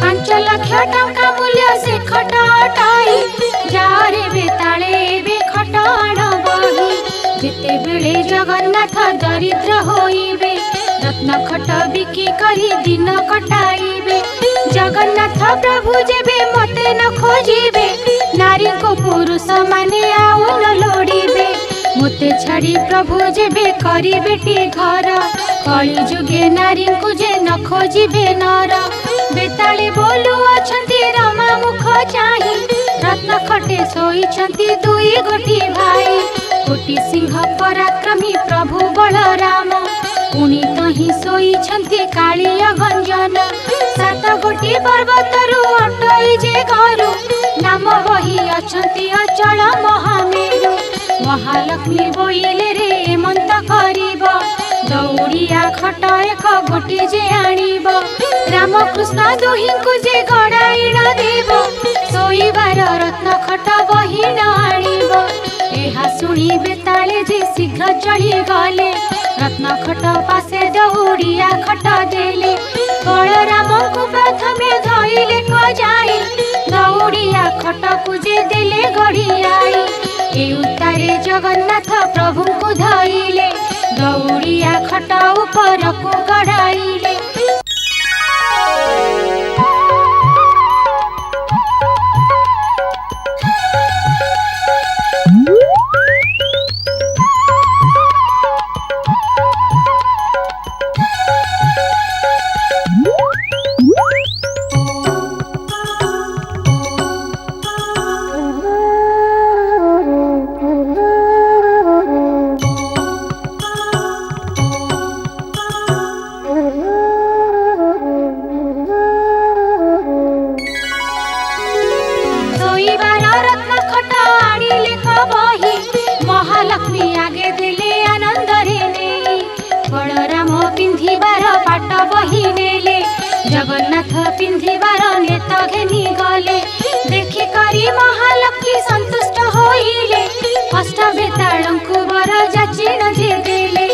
5 लाख टंका मूल्य से खट अटाई जारे बेताले बे खट आण बही जेते बेले जगन्नाथ दरिद्र होइबे रत्न खट बिकी करी दिन कटाइबे जगन्नाथ प्रभु जेबे मते न खोजिबे नारी को पुरुष माने आउ न लोड़िबे मोते छाड़ी प्रभु जेबे करी बेटी घर कली जुगे नारी को जे न खोजिबे नर बेताली बोलू अछंती रमा मुख चाही रत्न खटे सोईछंती दुई गोटी भाई कोटी सिंह पराक्रमी प्रभु बलराम पुणी कहीं सोईछंती कालिय गंजन 7 गोटी पर्वतरु अटई जे घरु नाम वही अछंती अचल महामेरु महालक्ष्मी बोइले रे हेमंत करिब दौड़िया खट एक गोटी जे आनिब रामकृष्ण दुहिंकु जे गड़ाइण देव सोईबार रत्न खट बही न आनिब एहा सुनी बेताले जे शीघ्र चली गले रत्न खट पासे दौड़िया खट देले बलराम को प्रथमे धइले कजाई दौड़िया खट को जे देले गड़ियाई ए उतारे जगन्नाथ प्रभु को धइले दौड़िया खट ऊपर को गड़ाइले महालक्ष्मी आगे दिले आनंद रे बलराम पिंधिबार पाट बही नेले जगन्नाथ पिंधिबार नेत घेनी गले देखि करी महालक्ष्मी संतुष्ट होइले अष्ट बेतालंकु वर जाचिन जे देले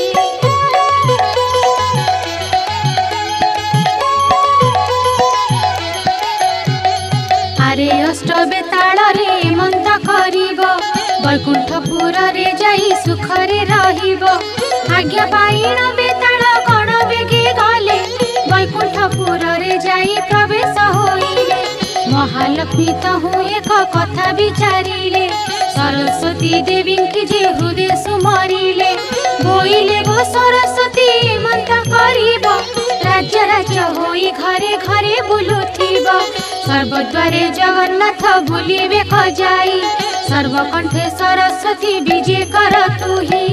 आरे अष्ट बेताल रे मंत करिब वैकुंठपुर रे जाई सुखरे रहिब आज्ञा पाइण बेताल गण बेगे गले वैकुंठपुर रे जाई प्रवेश होइले महालक्ष्मी तहु एक कथा विचारिले सरस्वती देवी की जे हृदय सुमरिले बोइले गो सरस्वती मंत करिब राज्य राज्य होई घरे घरे बुलुथिब सर्वद्वारे जगन्नाथ बुलिबे खजाई सर्वकंठे सरस्वती विजय कर तुही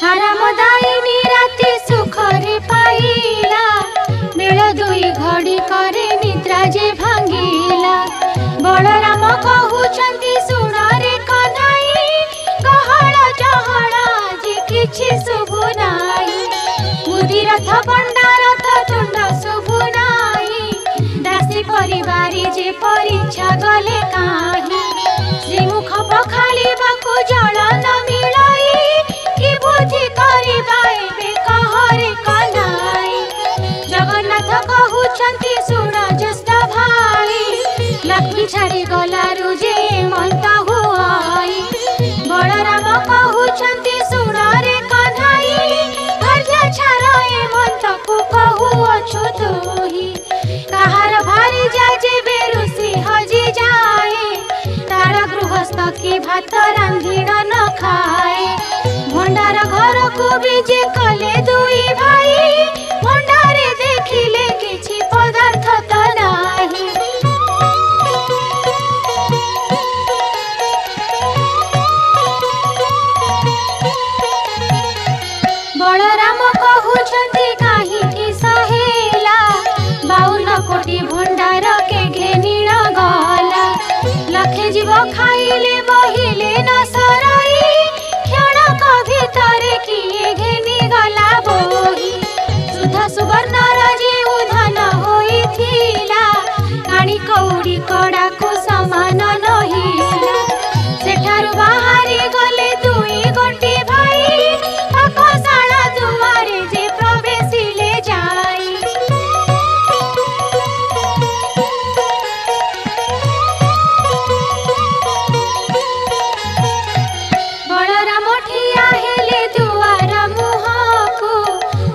हरामदायिनी राति सुखरे पाइला बेल दुई घड़ी करे निद्रा जे भांगिला बलराम कहउछंती सुन रे कन्हाई गहळ जहळ जे किछि शुभु नाही मुदी रथ बंडा रथ तुंड शुभु नाही दासी परिवारी जे परीक्षा गले काही श्रीमुख पखाली बाकु जल न मिलाई कि बुद्धि करिबा एबे कहरे कन्हाई जगन्नाथ कहउछंती सुन ज्येष्ठ भाई लक्ष्मी छाड़ी गलारु जे मंत हुआई बलराम कहउछंती सुन रे कन्हाई भाग्य छाड़ ए मंत को कहउछु तुही कहार भारी जा जे बेरुसी हजी जाए तार कि भात रांधिण न खाए। भंडार घर को विजे कले दुई भाई, भंडारे देखिले किछि पदार्थ त नाही। बलराम कहउछंती काहीकि सहेला, 52 कोटी भंडार के घेनिण गला। लखे जीव खाइले बहिले न सरई, क्षणक भितरे किए घेनि गला बोही। सुधा सुवर्ण जे उधान होइथिला, काणी कौड़ी कड़ा को समान नहिला। सेठारु बाहरी गले दुई गोटी भाई, पाकशाला दुआरे जे प्रवेशिले जाई। बलराम ठिया हेले दुआर मुहको,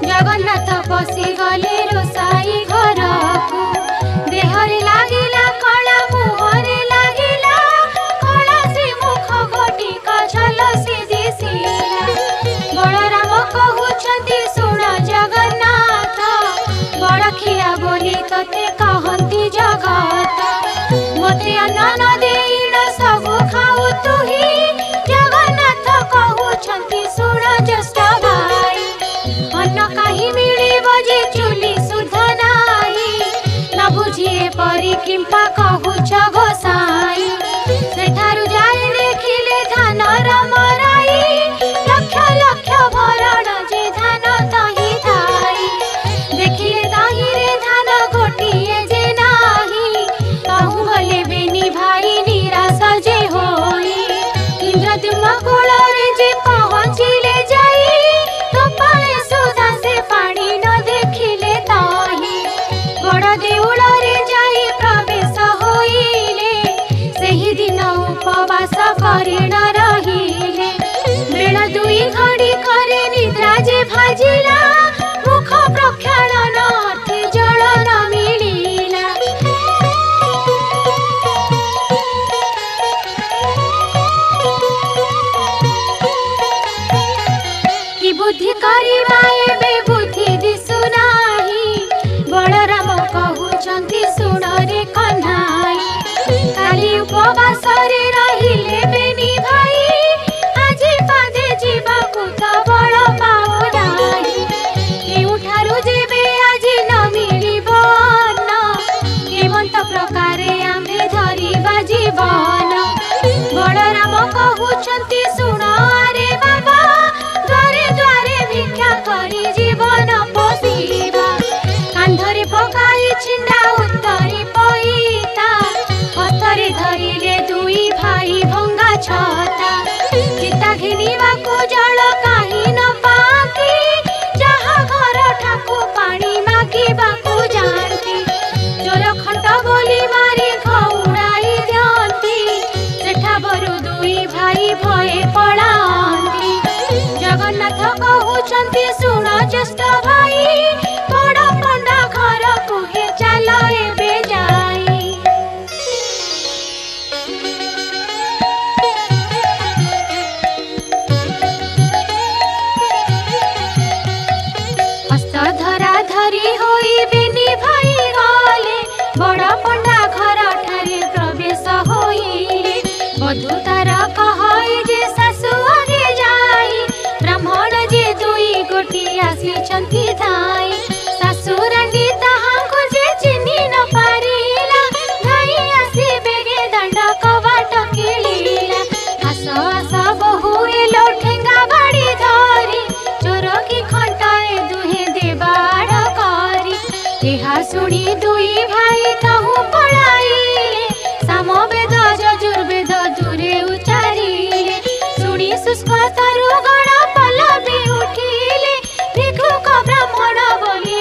जगन्नाथ पशि गले रोसाई घरको। देहरे लागिला कला, मुहरे लागिला कला, से मुख घटिक झलसी दिसिला। बलराम कहउछंती सुण जगन्नाथ, बड़खिया बोली तते कहंती जगत। मते अन्न न देइण सबु खाऊ तुही, जगन्नाथ कहउछंती सुण ज्येष्ठ भाई। अन्न काहि मिलिब जे चुली सुध नाही, न बुझिए परि किंपा कहउछ गोसाई। सेठारु जाय देखिले धानर मराई, लक्ष लक्ष भरण जे धान तहि थाई। देखिले ताहिरे धान गोटिए जे नाही, कहूँ गले बेनी भाई निराश जे होई। इंद्रद्युम्न कोଳରେ जे पहुँचिले जाई, टोपाए सुधा से पानी न देखिले ताही। बड़ देउଳରେ जाई प्रवेश होइले, सेहि दिन उपवास करिण रहिले। बेल दुई घड़ी करे निद्रा जे भाजिला, मुख प्रक्षालन अर्थे जल न मिलिला। कि बुद्धि करिबा एबे बुद्धि दिसु नाही, बलराम कहउछंती सुण रे कन्हाई। काली उपवास रे रहिले बेनी भाई, आजी पादे जीवकु त बळ पाओ नाही। केउठारु जेबे आजी न मिलिब अन्न, केमंत प्रकारे आम्भे धरिबा जीवन। बलराम कहउछंती सुण रे बाबा, द्वारे द्वारे भिक्षा करी जीवन पोषिबा। कांधरे पकाई छिंडा उत्तरी पईता, हस्तरे धरिले दुई भाई भंगा छता। चिता घिनिबाकु जल काहि न पाती, जहा घर ठाकु पानी मागिबाकु जाती। चोर खंट बोली मारी घउड़ाई दियंती, सेठा बरु दुई भाई भये पଳାନ୍ତି। जगन्नाथ कहउछंती सुण ज्येष्ठ भाई, बड़ पंडा घर कुहे चाल एबे जाई। हस्त धरा धरी होई बेनी भाई गले, बड़ पंडा घर ठारे प्रवेश होइले। बधू तार कहई जे सासु आगे जाई, ब्राह्मण जे दुई गोटी आसिछंती धाई। सासु रानी ताहांकु जे चिन्हि न पारिला, धाई आसी बेगे दंड कबाट किलिला। आस आस बहु एलो ठेंगा बाड़ी धरी, चोर की खंटाए दुहे देबाड़ करी। एहा सुनी दुई भाई तहु पळाइले, सामवेद यजुर्वेद दूरे उच्चारिले। सुनी शुष्क तरु गण पल्लवी उठिले, भिक्षुक ब्राह्मण बोली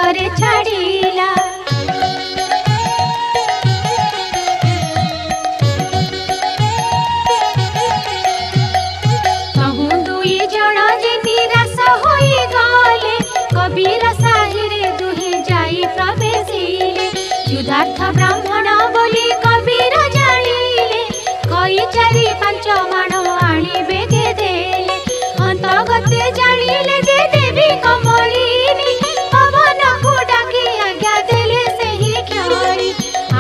घरे छाड़िला। कहूँ दुई जण जे निराश होई गले, कबीर साहिरे दुहे जाई प्रवेशिले। क्षुधार्थ ब्राह्मण बोली कबीर जानिले, कई चारि पांच माण आनी बेगे देले। अंतगते जानिले जे देवी कमलिनी, पवन को डाकी आज्ञा देले सेही क्षणी।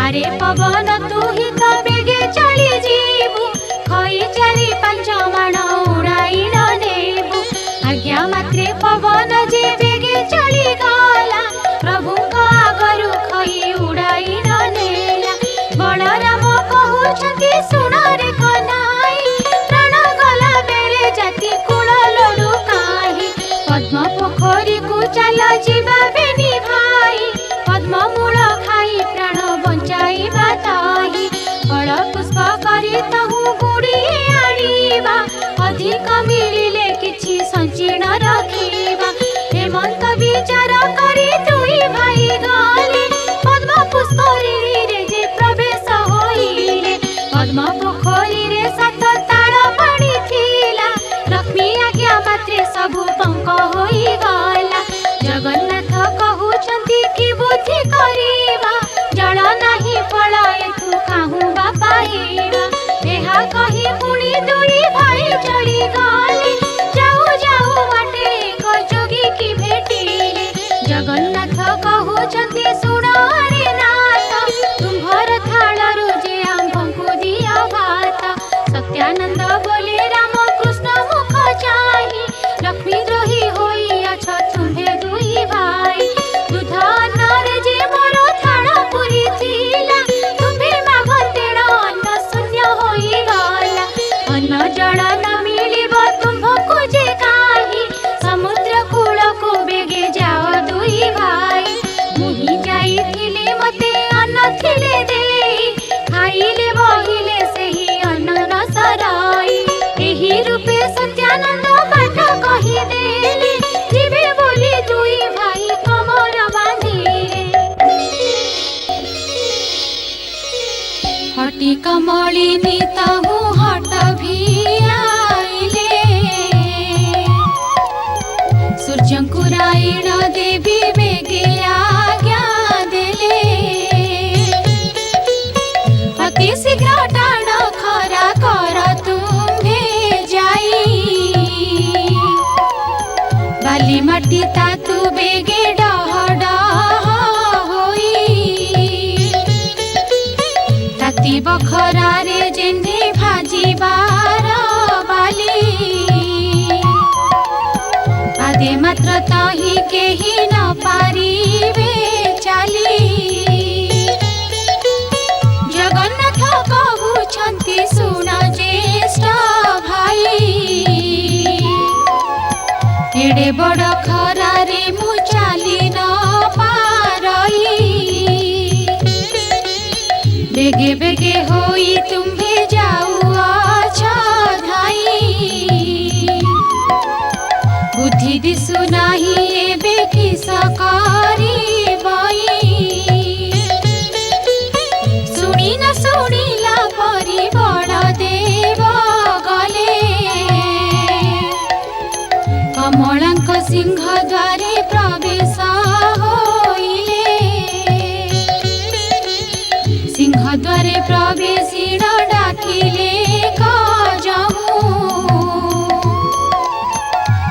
आरे पवन तू ही तो बेगे चली जीवु, कई चारि पांच माण उड़ाई न नेबु। आज्ञा मात्रे पवन जे बेगे चली गला, प्रभुଙ୍କ आगरु खई उड़ाई न नेला। बलराम कहउछंती सुन रे कन्हाई, प्राण गला बेले जाति कुल लडु काहे। पद्म पोखरी को चल जीवा बेनी भाई, पद्म मूल खाई प्राण बंचाइबा ताही। फल पुष्प करी तहु गुड़िए आनिबा, अधिक मिलिले किछि संचीर्ण रखिबा। हेमंत विचार करी दुई भाई गले, पद्म पुष्करिणी रे जे प्रवेश होइले। पद्म पोखरी रे सात ताड़ पानी थिला, लक्ष्मी आज्ञा मात्रे सबु पंक होई गला। जगन्नाथ कहउछंती कि बुद्धि करिबा, जल नाही फल एथु काहू बा पाइबा। एहा कहि पुणी दुई भाई चली गले, जाऊ जाऊ बाटे एक जोगी की भेटिले। जगन्नाथ कहउछंती सुण रे नाथ, तुम्भर थाळरु जे आम्भଙ୍କୁ दिया भात। सत्यानंद बोले राम कृष्ण मुख चाहि, लक्ष्मी द्रोही होई अछ तुम्भे दुई भाई। दूध अन्नरे जे मोर थाळ पुरी थिला, तुम्भे मागतेण अन्न शून्य होई गला। अन्न जल न मिलिब तुम्भଙ୍କୁ जे काहि, समुद्र कूलको बेगे जाओ दुई भाई। मुहि जाइथिले मते अन्न थिले देई, खाइले बहिले सेही अन्न न सराई। एही रूपे सत्यानंद पाठ कहि देले, जीवे बोली दुई भाई कमर बांधिले। हटी कमलिनी तहु हट भियाइले, सूर्यंकुरायण देवी बेगे आज्ञा देले। अति शीघ्र टाण खरा कर तुम्भे जाई, बाली माटी तातु बेगे डह डह होई। राति बखरा रे जेन्हे भाजिबार बाली, आदे मात्र ताही केही न पारिबे चाली। जगन्नाथ कहउछंती सुन ज्येष्ठ भाई, एड़े बड़ खरा रे मु चाली न पारई। बेगे बेगे होई तुम्भे जाऊ अछ धाई। बुद्धि दिसु नाही एबे किस करिबई, शुणी न शुणिला परि बड़ देव गले। कमलांक सिंह द्वारे प्रवेश होइले, सिंह द्वारे प्रवेशिण डाकिले कजहु।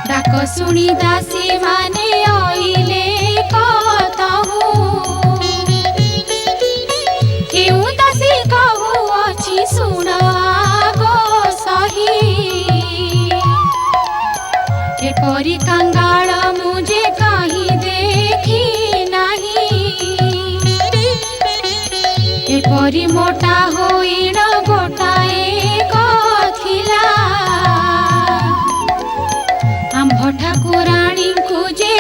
डाक शुणी दासी माने आइले कतहु, केउ दासी कहउअछि सुण आगो सही। एपरि कंगाल मुझे कहीं देखी नहीं, एपरि मोटा होइण गोटाए कथिला। आम्भ ठाकुराणी को जे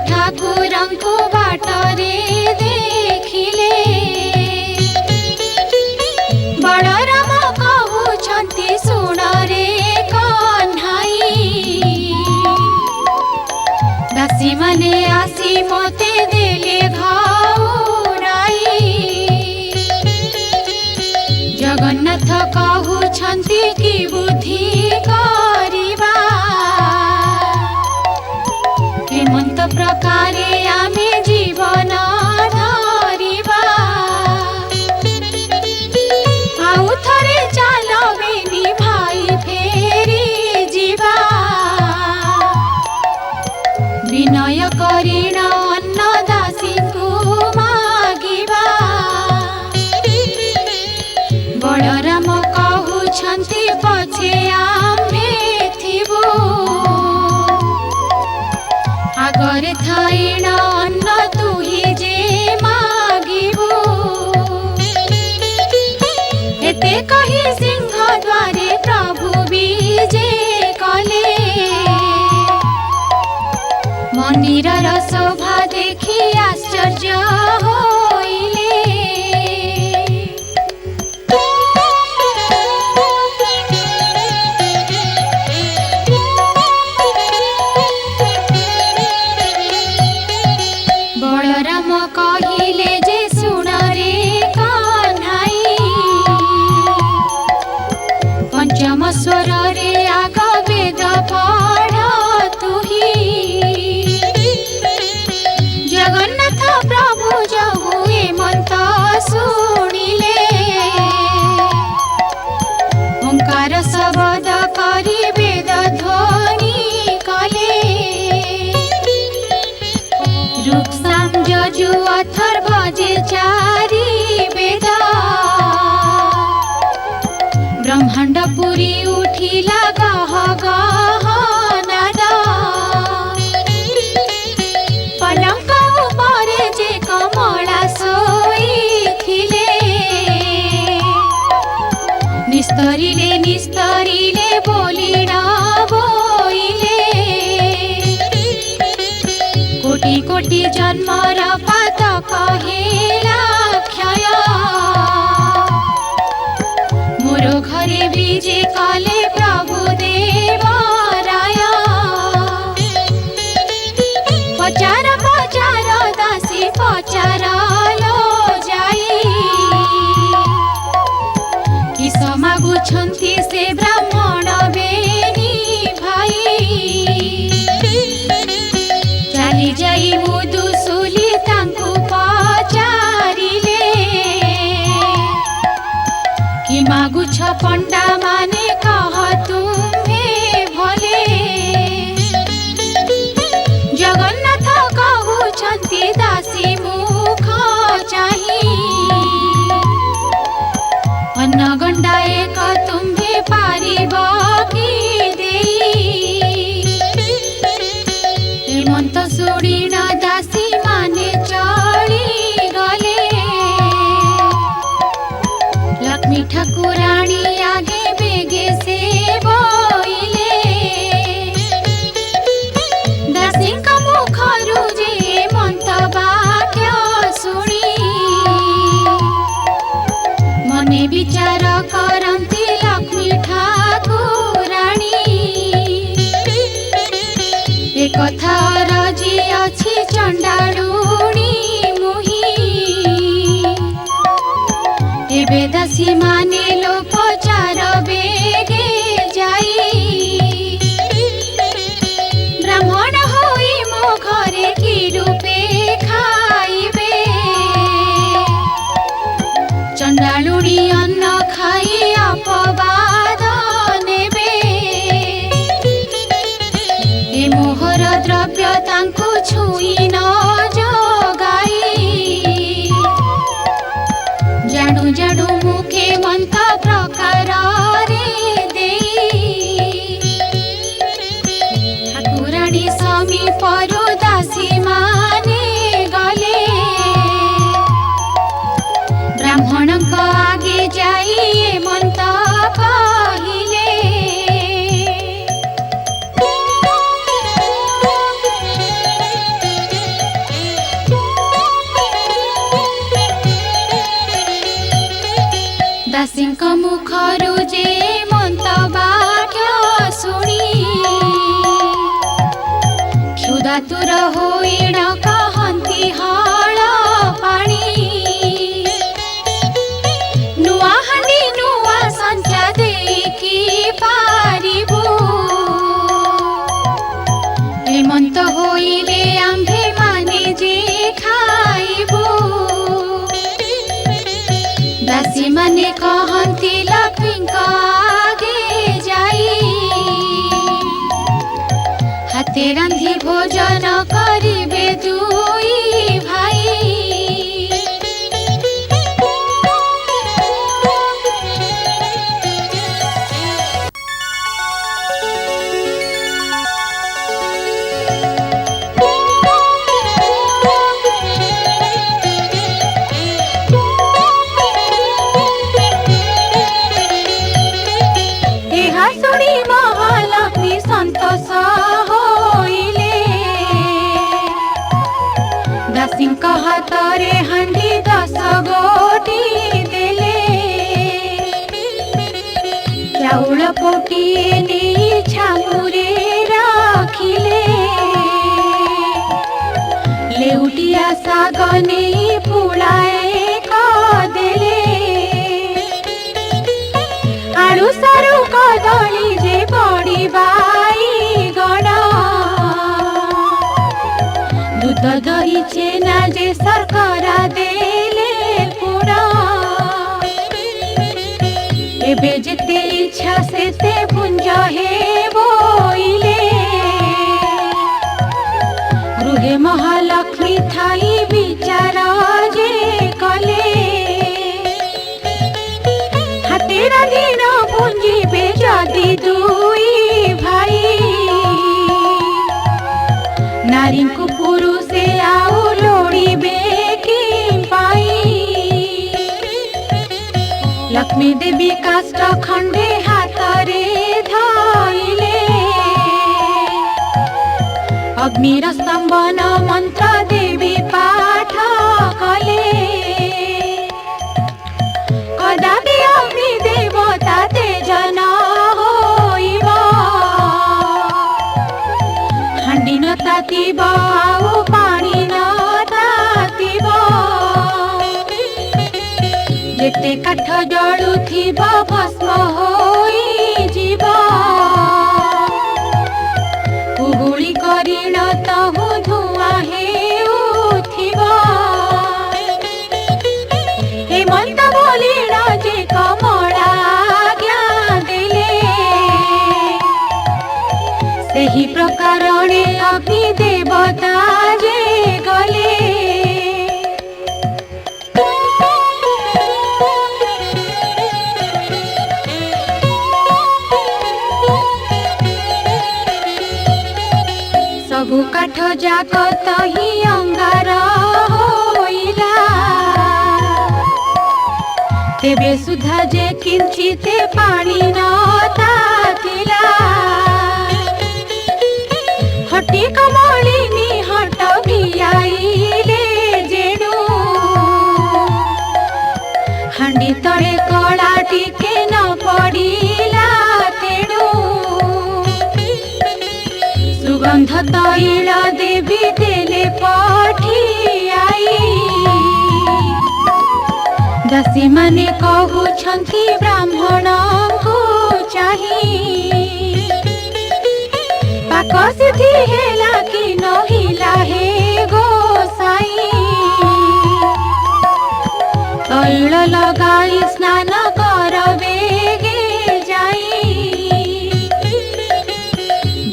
ଠାକୁରଙ୍କୁ ବାଟରେ ଦେଖିଲେ ବଳରାମ କହୁଛନ୍ତି ଶୁଣରେ କହ୍ନାଇ ଦାସୀମାନେ ଆସି ମୋତେ ଦେଲେ ଘଉରାଇ ଜଗନ୍ନାଥ କହୁଛନ୍ତି କି ବୁଦ୍ଧି କରିବା କେମନ୍ତ ପ୍ରକାରେ ଆମେ ଜୀବନ ଧରିବା ଆଉ ଥରେ ଚାଲ ବେନି ଭାଇ ଫେରି ଯିବା ବିନୟ କରିଣ ଅନ୍ନ ଦାସୀଙ୍କୁ ମାଗିବା ବଳରାମ କହୁଛନ୍ତି ପଛେ ଆମେ ଥିବୁ ଆଗରେ ଥାଇଣ ଅନ୍ନ ତୁହି ଯେ ମାଗିବୁ ଏତେ କହି ସିଂହ ଦ୍ୱାରେ ପ୍ରଭୁ ବିଜେ କଲେ ମନ୍ଦିରର ଶୋଭା ଦେଖି ଆଶ୍ଚର୍ଯ୍ୟ ହୋଇଲେ ବଳରାମ କହିଲେ ଯେ ଶୁଣରେ କହ୍ନାଇ ପଞ୍ଚମ ସ୍ୱରରେ ଆଗ ବେଦ ପଢ଼ ତୁହି ଜଗନ୍ନାଥ ପ୍ରଭୁ ଯହୁ ଏମନ୍ତ ଶୁଣିଲେ ଓଙ୍କାର ଶବଦ କରି ବେଦ ଧ୍ୱନି କଲେ ऋक्साम यजु अथर्व जे चारि वेद ब्रह्मांड पुरी उठिला गह गह नाद पलंक उपरे जे कमला शोइथिले निस्तरिले निस्तरिले बोलिण बोइले कोटि कोटि जन्मर पातक हेला क्षय मोर घरे विजे कले प्रभु देवराय पचार पचार दासी पचार लो जाई किस मागुछन्ति से ब्राह्मण बेनी भाई चाली जाई मुदुसुली तांकु पचारिले कि मागुछ पंडा माने कह तुम्हे भले जगन्नाथ कहुछन्ति दासी मुख चाही अन्न गंडा एक तुम्हे पारिब कि देई हेमंत सुड़ीण दासी माने चली गले लक्ष्मी ठाकुराणी आगे बेगे से बोइले दासी मुखरु जे मंत वाक्य शुणी मने विचार करती लक्ष्मी ठाकुराणी एक कथा रजी अछि चंडालुणी मुही एबे दासी माने लो पचार बेगे जाई ब्राह्मण होई मो घरे की रूपे खाइबे चंडालुणी अन्न खाई अपवाद नेबे ए मोहर द्रव्य तांकु छुई न जोगाई जाणु जाणु मुखे मंत प्रकार रे देई ठाकुराणी समीपरु दासी माने गले ब्राह्मणक आगे जाई मंत कहिले दासीଙ୍କ मुखରୁ ଯେ ମନ୍ତବାକ୍ୟ ଶୁଣି କ୍ଷୁଧାତୁର ହୋଇ ନ କହନ୍ତି ହଳ ପାଣି ନୂଆ ହାଣ୍ଡି ନୂଆ ସଞ୍ଚା ଦେଇକି ପାରିବୁ ହେମନ୍ତ ହୋଇଲେ ଆମ୍ଭେ ମାନେ ଯେ ଖାଇବୁ दासी माने कहती लक्ष्मीଙ୍କ आगे जाई हाथे रांधि भोजन करिबे दुई भाई दासीଙ୍କ हातरे हांडी 10 गोटी देले चाउल पोटिए नहीं छामुरे रखिले लेउटिया साग नहीं पुड़ाए कदेले आड़ू सारू कदली जे बड़ी बाई गण दूध दही छेना जे सरकरा देले पुड़ा एबे जेते इच्छा सेते पुंज हे बोइले गृहे महालक्ष्मी थाई विचार जे कले हाते रांधिन पुंजिबे जदि दुई भाई नारी को पुरुषे आउ लोड़ीबे कि पाई लक्ष्मी देवी काष्ठ खंडे हाथरे धइले अग्निर स्तंभन मंत्र देवी पाठ कले कदापि अग्नि देवता तेजन होइब हांडी न तातिब आउ पानी न तातिब जेते काठ जळुथिब भस्म होई जीव उहुली करिण तहु धुआं हेउथिब हेमंत बोलिण जे कमला आज्ञा देले सेही प्रकारणे अग्नि देवता जे गले सबु काठ जाक तही अंगार होइला तेबे सुधा जे किंचिते पानी न तातिला हटी कमलिनी हट भियाइले जेणु हांडी तले कड़ा टिके न पड़िला तेणु सुगंध तैल देवी देले पठियाई दासी माने कहउछंती ब्राह्मण को चाही पाक सिद्धि हेला कि नहिला हे गोसाई तैल लगाई स्नान करबे गे जाई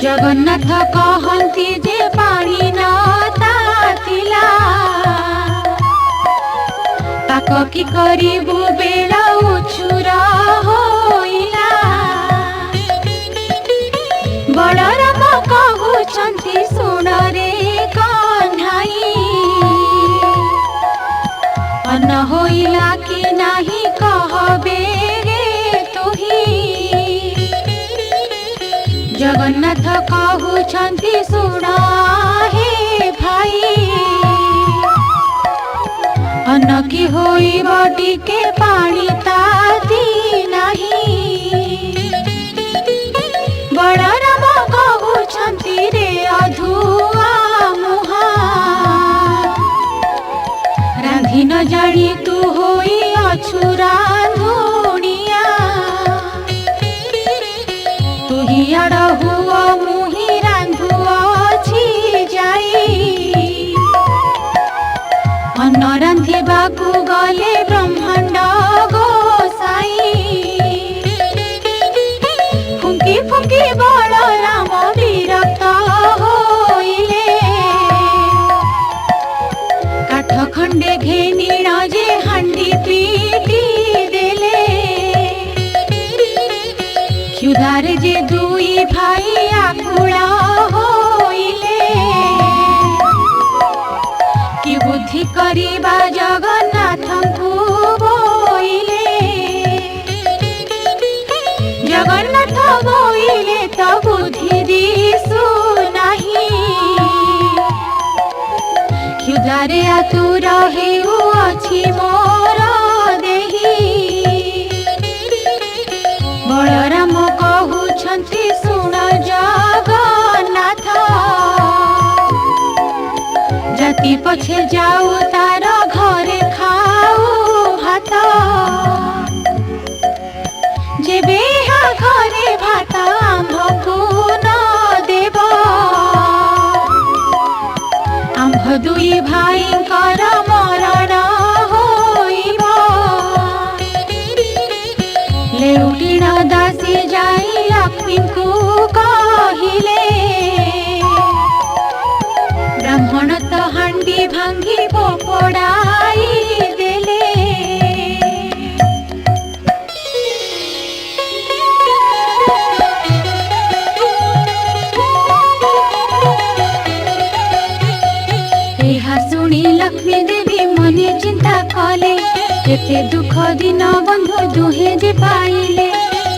जगन्नाथ कहंती जे पानी न तातिला ताक कि करिबु बेला उछुर होइला बलराम कहउछंती सुन रे कन्हाई अन्न होइला कि नाही कहबे गे तुही जगन्नाथ कहउछंती सुन हे भाई अन्न कि होई जीव टिके पानी ताती नहीं बलराम कहउछंती रे अधुआ मुहा रांधि न जानी तू होई अछु रांधुनिया तू ही अड़हुआ मुही रांधुअछि जाई अन्न रांधिबाकू गले ब्रह्मांड गोसाई फुंकी फुंकी बलराम विरक्त होइले काठ खंडे घेनिण जे हांडी पीटी देले क्षुधारे जे दुई भाई आकुला होइले कि बुद्धि करिबा जगन्नाथंकु बोइले जगन्नाथ बोइले तो बुद्धि दिसु नाही क्षुधारे आतुर हेउ अछि मोर देही बलराम कहउछंती सुन जगन्नाथ जाति पछे जाऊ तार घरे खाऊ भात जेबे घरे भात आम्भकू न देव आम्भ दुई भाईंकर मरण होइब लेउटिण दासी जाई लक्ष्मीकू कहिले ब्राह्मण तो हांडी भांगी पोपड़ाई देले शुणी लक्ष्मी देवी मने चिंता कले केते दुख दिन बंधु दुहे जे पाइले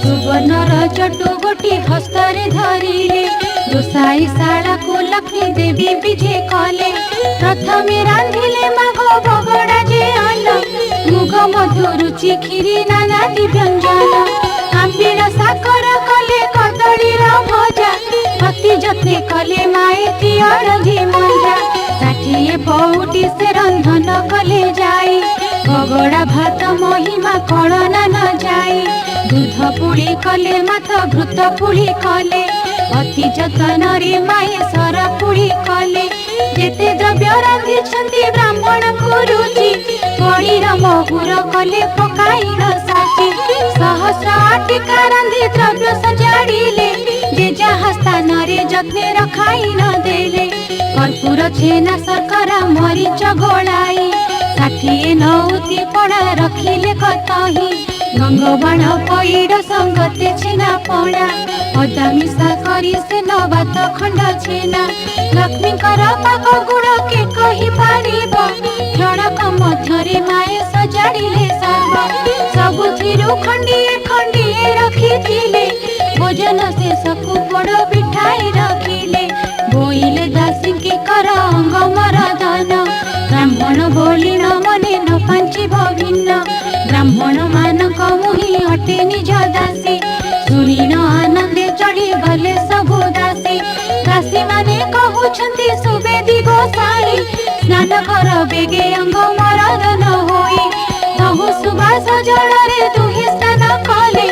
सुवर्णर चटु गोटी हस्तरे धरिले दोसाई शाला को लक्ष्मी देवी विजे कले प्रथमे रांधिले माघ बगड़ा जे अन्न मुग मधु रुचि खीरी नानादि व्यंजन आंबीर साकर कले कदलीर भजा अति जत्ने कले माएती अरझी मंजा षाठिए पौटी से रंधन कले जाई बगड़ा भात महिमा कलना न जाई दूध पुड़ी कले माथ घृत पुड़ी कले अति जतन रे माए सर पुड़ी कले जेते द्रव्य रांधिछंती ब्राह्मण को रुचि पड़ीर महुर कले पकाइन साची सहस्र आटिका रांधि द्रव्य सजाड़िले जे जहाँ स्थान रे जत्ने रखाई न देले कर्पूर छेना शर्करा मरीच गोलाई षाठिए नौती पड़ा रखिले कतही गंगबाण पैड़ संगते छेना पड़ा अदा मिशा करी से नबात खंड छेना लक्ष्मीकर पाक गुण के कही पारिब क्षणक मध्यरे माए सजाड़िले सर्व सबुथिरु खंडिए खंडिए रखिथिले भोजन शेषकु पड़ बिठाई रखिले बोइले दासी के कर अंग मरदन ब्राह्मण बोली न मने न पांचिब भिन्न ब्राह्मण मानक मुहि हटे निज दासी सुनी न आनंदे चढ़ी गले सबु दासी दासी माने कहउछंती सुबेदी गोसाई स्नान कर बेगे अंग मरदन होई तहु सुबास जड़रे दुहि स्नान कले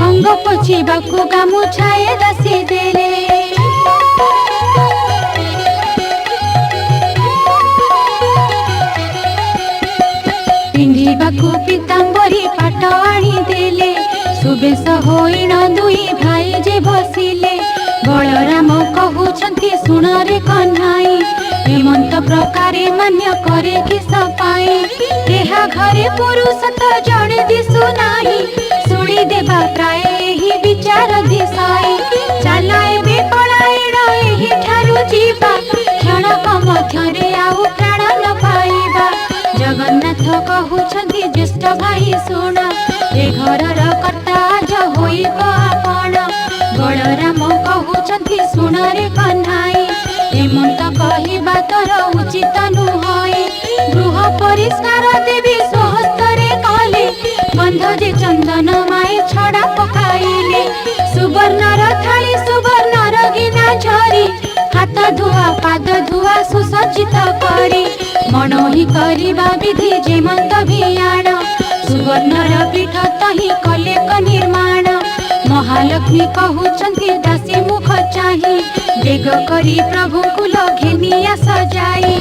अंग पोछिबाकू गामुछाए दासी देले पिंधिबाकू पीतांबरी पाट आनी देले सुबेश होइण दुई भाई जे बसिले बलराम कहउछंती सुन रे कन्हाई हेमंत प्रकारे मान्य करे कि सपाई एहा घरे पुरुष तो जड़े दिसु नाही सुनी देबा प्राय एही विचार दिसाई चलाए बे पलाइण एही ठारु जीवा क्षणक मध्यरे आउ प्राण न पाइबा जगन्नाथ कहउछंती ज्येष्ठ भाई सुन ए घरर कर्ता आज होइब आपण बलराम कहउछंती सुन रे कन्हाई हेमंत कहिबा तोर उचित नुहई गृह परिष्कार देवी स्वहस्ତରେ पाद धुआ सुसज्जित करी मणोही करवा विधि जेमंत भियाण सुवर्णर पीठ तही कलेक निर्माण महालक्ष्मी कहउछन्ति दासी मुख चाही बेग करी प्रभु कुल घेनिया सजाई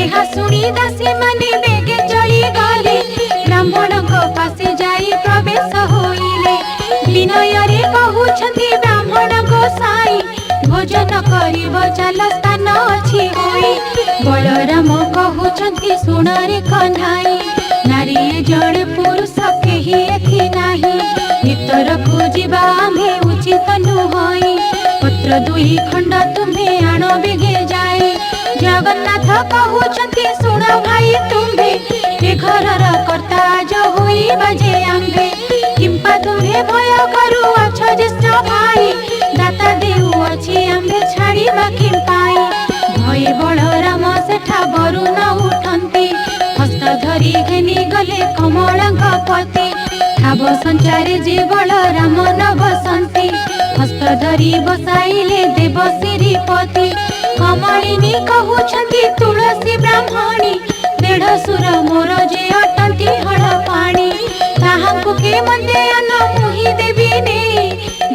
एहा सुनी दासी माने बेगे चली गले ब्राह्मण को पासे जाई प्रवेश होइले विनय कहउछन्ति ब्राह्मण गोसाई भोजन करिब चाल स्थान अछि होई बलराम कहउछन्ति सुन रे कन्हाई नारी जड़े पुरुष केही एथि नाही भीतर को जीवा आम्भे उचित नुहई पत्र दुई खंड तुम्हे आण बेगे जाए जगन्नाथ कहउछन्ति सुन भाई तुम्हे ए घरर कर्ता जो होई बाजे आम्भे किंपा तुम्हे भय करू अछ ज्येष्ठ भाई दाता देउ अछि आम्भे छाड़ीबा किंपाई भय बलराम सेठा बरुण उठन्ति हस्त धरी घेनी गले कमलंक पति ठाब संचारे जे बलराम न बसन्ति हस्त धरी बसाइले देव श्रीपति कमलिनी कहउछन्ति तुलसी ब्राह्मणी देढ़ सुर मोर जे अटन्ति हड़ पाणी ताहांकु के मन्दे अन्न मुहि देवी ने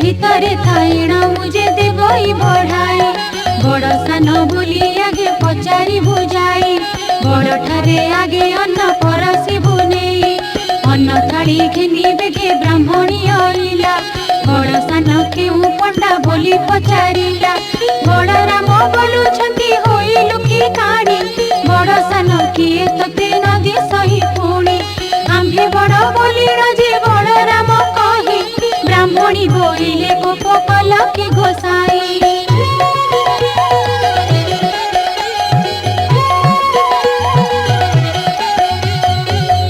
भितरे थाइण मुझे देवई बढ़ाई बड़ सान बोली आगे पचारि बुझाई बड़ ठारे आगे अन्न परसी बुनेई अन्न थाली घेनी बेगे ब्राह्मणी आइला बड़ सान केउ पंडा बोली पचारिला बलराम बोलुछन्ति होइलु कि काणी बड़ सान किए तते नदी सही पुणी आम्भे बड़ बोलिण जे बलराम कहि ब्राह्मणी बोइले गोप कल कि गोसाई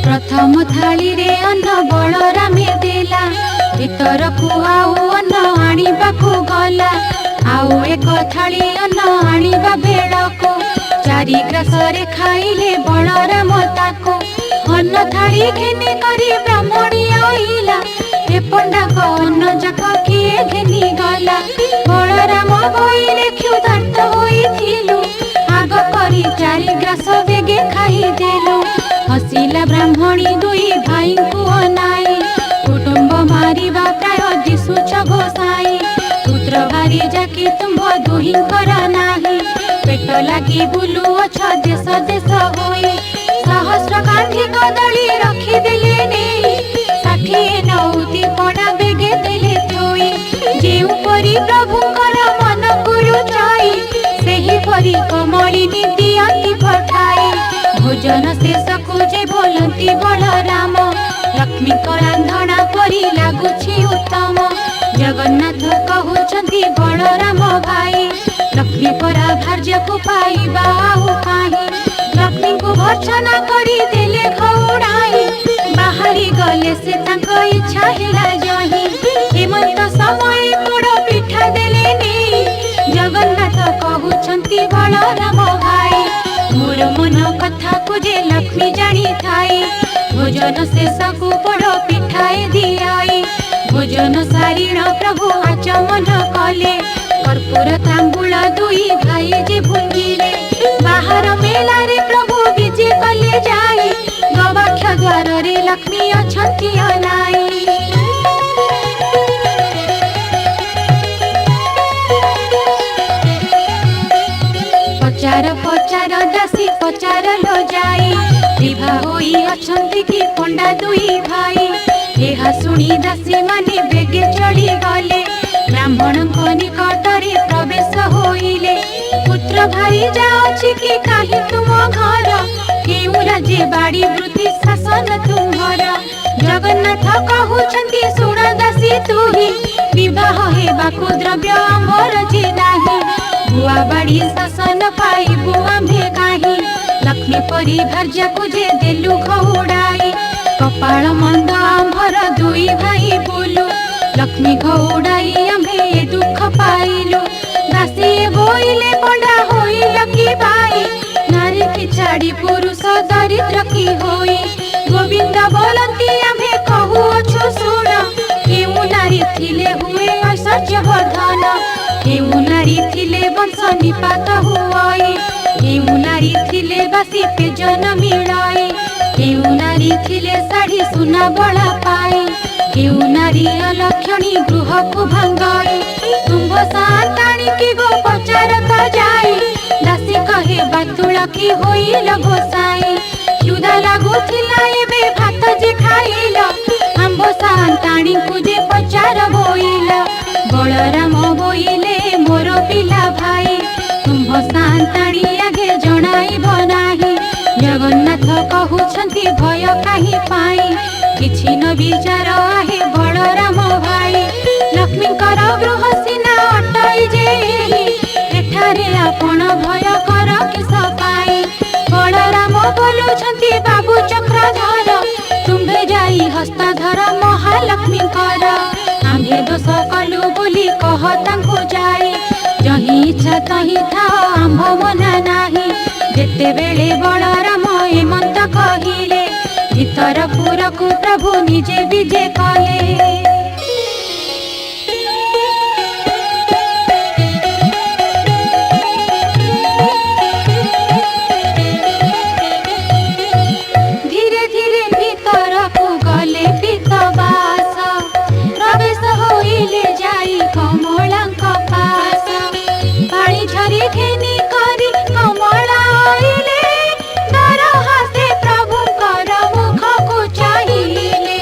प्रथम थाली रे अन्न बलरामे देला भीतर को आउ अन्न आनिबाकु गला आउ एक थाली अन्न आनिबा बेळको चारि ग्रास रे खाइले बलराम ताको अन्न थाली घेनी करी ब्राह्मणी आइला ए पंडा को अन्न जाक किए घेनी गला बलराम बोइले क्षुधार्त होइथिलु आग करी चारि ग्रास बेगे खाइ देलु हसिला ब्राह्मणी दुई भाई को अनाई कुटुंब मारिबा प्राय दिशुच गोसाई पुत्र भारी जाकी तुम दुही कर नाही पेट लागी बुलु अछ देश देश होई सहस्र कांधी कदली रखी देले ने षाठिए नौती पड़ा बेगे देले थोई जेउ परी प्रभुकर मन गुरु चाई सेही परी कमलिनी दियंती पठाई भोजन शेष को जे बोलती बलराम लक्ष्मी को रांधना परी लागुछि उत्तम जगन्नाथ कहउछन्ति बलराम भाई लक्ष्मी परा भार्य को पाइबा आउ काहि लक्ष्मी को भर्सना करी देले खौड़ाई बाहरी गले से तांको इच्छा हेला जही हेमंत समय पोड़ पिठा देले ने जगन्नाथ कहउछन्ति बलराम भाई मोर मन कथा को जे लक्ष्मी जानी थाई भोजन शेष को बड़ पिठाए दियाई भोजन सारिण प्रभु आचमन कले कर्पूर तांबूल दुई भाई जे भुंजिले बाहर मेला रे प्रभु विजे कले जाई गवाक्ष द्वार रे लक्ष्मी अछंती अनाई पचार पचार दासी पचार लो जाई विवाह होई अछंती कि पंडा दुई भाई एहा सुनी दासी माने बेगे चढ़ी गले ब्राह्मण को निकट रे प्रवेश होइले पुत्र भाई जाओछि कि काहे तुम घर केउ राज्य बाड़ी वृत्ति शासन तुम्हर जगन्नाथ कहउछन्ति सुन दासी तुही विवाह हेबाकु द्रव्य आम्भर जे नाही बुआ बाड़ी शासन पाइबु आम्भे काहि लक्ष्मी परी भार्य को जे देलु घौड़ाई कपाल मंद आम्भर दुई भाई बोलु लक्ष्मी घौड़ाई आम्भे दुख पाइलु दासी बोइले पंडा होइल कि भाई नारी की छाड़ी पुरुष दरिद्र की होई गोविंद बोलती आम्भे कहू अछु सुन केउ नारी थिले हुए ऐश्वर्य वर्धन केउ नारी थिले वंश निपात हुई, केउ नारी थिले बासी पेजन मिलाई, केउ नारी थिले साड़ी सुना बड़ा पाई, केउ नारी अलक्षणी गृह को भंगाई। तुम्भ साताणी की गो पचारत जाई, दासी कहे बातुला की होइल गोसाई। क्षुधा लागुथिला एबे भात जे खाइल, आंब साताणी को जे पचार बोइल। बलराम बोइले मोर पिला भाई, तुम्भ साताणी आगे जणाइब नाही। जगन्नाथ कहउछंती भय काहि पाई, किछि न विचार आहे बलराम भाई। लक्ष्मीकर गृह सिना अटई जेहि, एठारे आपण भय कर किस पाई। बलराम बोलुछंती बाबू चक्रधर, तुम्भे जाई हस्ताधर महालक्ष्मी कर। आम्भे दोष कलु बोली कह तांको जाई, जही इच्छा तही था आम्भ मना नाही। जेते बेले बलराम एमंत कहिले, भीतरपुर को प्रभु निजे विजे कले। धीरे धीरे भीतर को गले पीतवास, प्रवेश होइले जाई कमलांक पास। पानी झरी घेनी करी कमला आइले, डर हासे प्रभुकर मुख को चाहिले।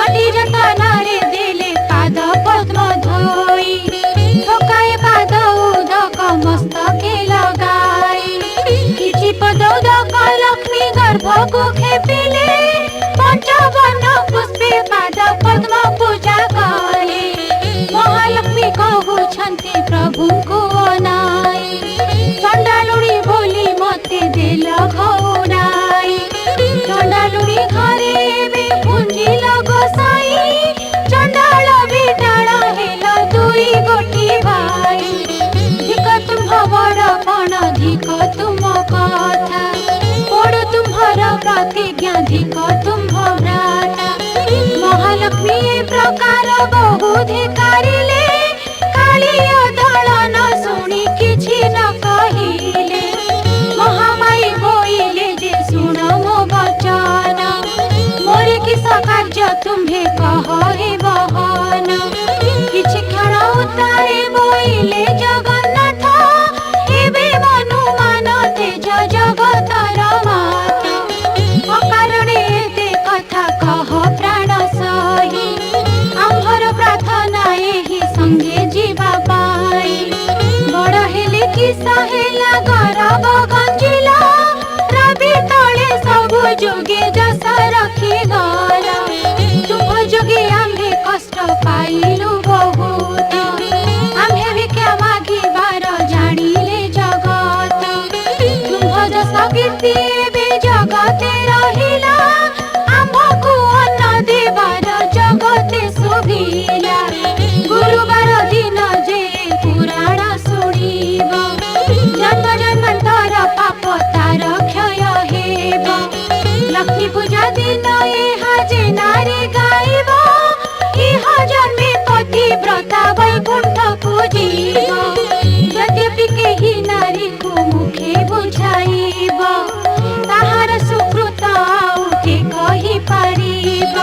अति जतनारे देले पाद पद्म धोई, ठोकाए पाद उदक मस्तके लगाई। किछि पद उदक लक्ष्मी गर्भ को खेपिले, पंचवन पुष्पे पाद पद्म पूजा कले। महालक्ष्मी कहउछंती प्रभु को अनाई, चंडालुणी बोली मते देल घौराई। चंडालुणी घरे एबे पुंजिल गोसाई, चंडाल बिटाण हेल दुई गोटी भाई। धिक तुम्ह बड़पण धिक तुम कथा, पड़ु तुम्हर प्रतिज्ञा धिक तुम्ह भ्राता। महालक्ष्मी ए प्रकार बहु धिकारिले, कालिय दलन शुणी किछि न कहिले। महामाई बोइले जे सुन मो वचन, मोरे किस कार्य तुम्हे कहे बहन। किछि क्षण उतारे बोइले जगन्नाथ, एबे मनु मान तेज जगतर माता। अकारणे एते कथा कह प्राण सही, आम्भर प्रार्थना एहि संगे जीवा पाई। बड़ हेले किसा हेला गरब गंजिला, रवि तले सबु जोगे जस रखी गला। तुम जोगे आम्भे कष्ट पाइलु बहुत, आम्भे भिक्षा मागिबार जानिले जगत। तुम जस कीर्ति एबे जगते रहिला, आम्भकु अन्न देबार जगते सुभिला। गुरुवार दिन जे पुराण शुणिब, जन्म जन्मांतर पाप तार क्षय हेब। लक्ष्मी पूजा दिन एहा जे नारी गाइब, इह जन्मे पतिव्रता वैकुंठ पूजिब। यद्यपि केही नारी को मुखे बुझाइब, ताहार सुकृत आउ के कहि पारिब।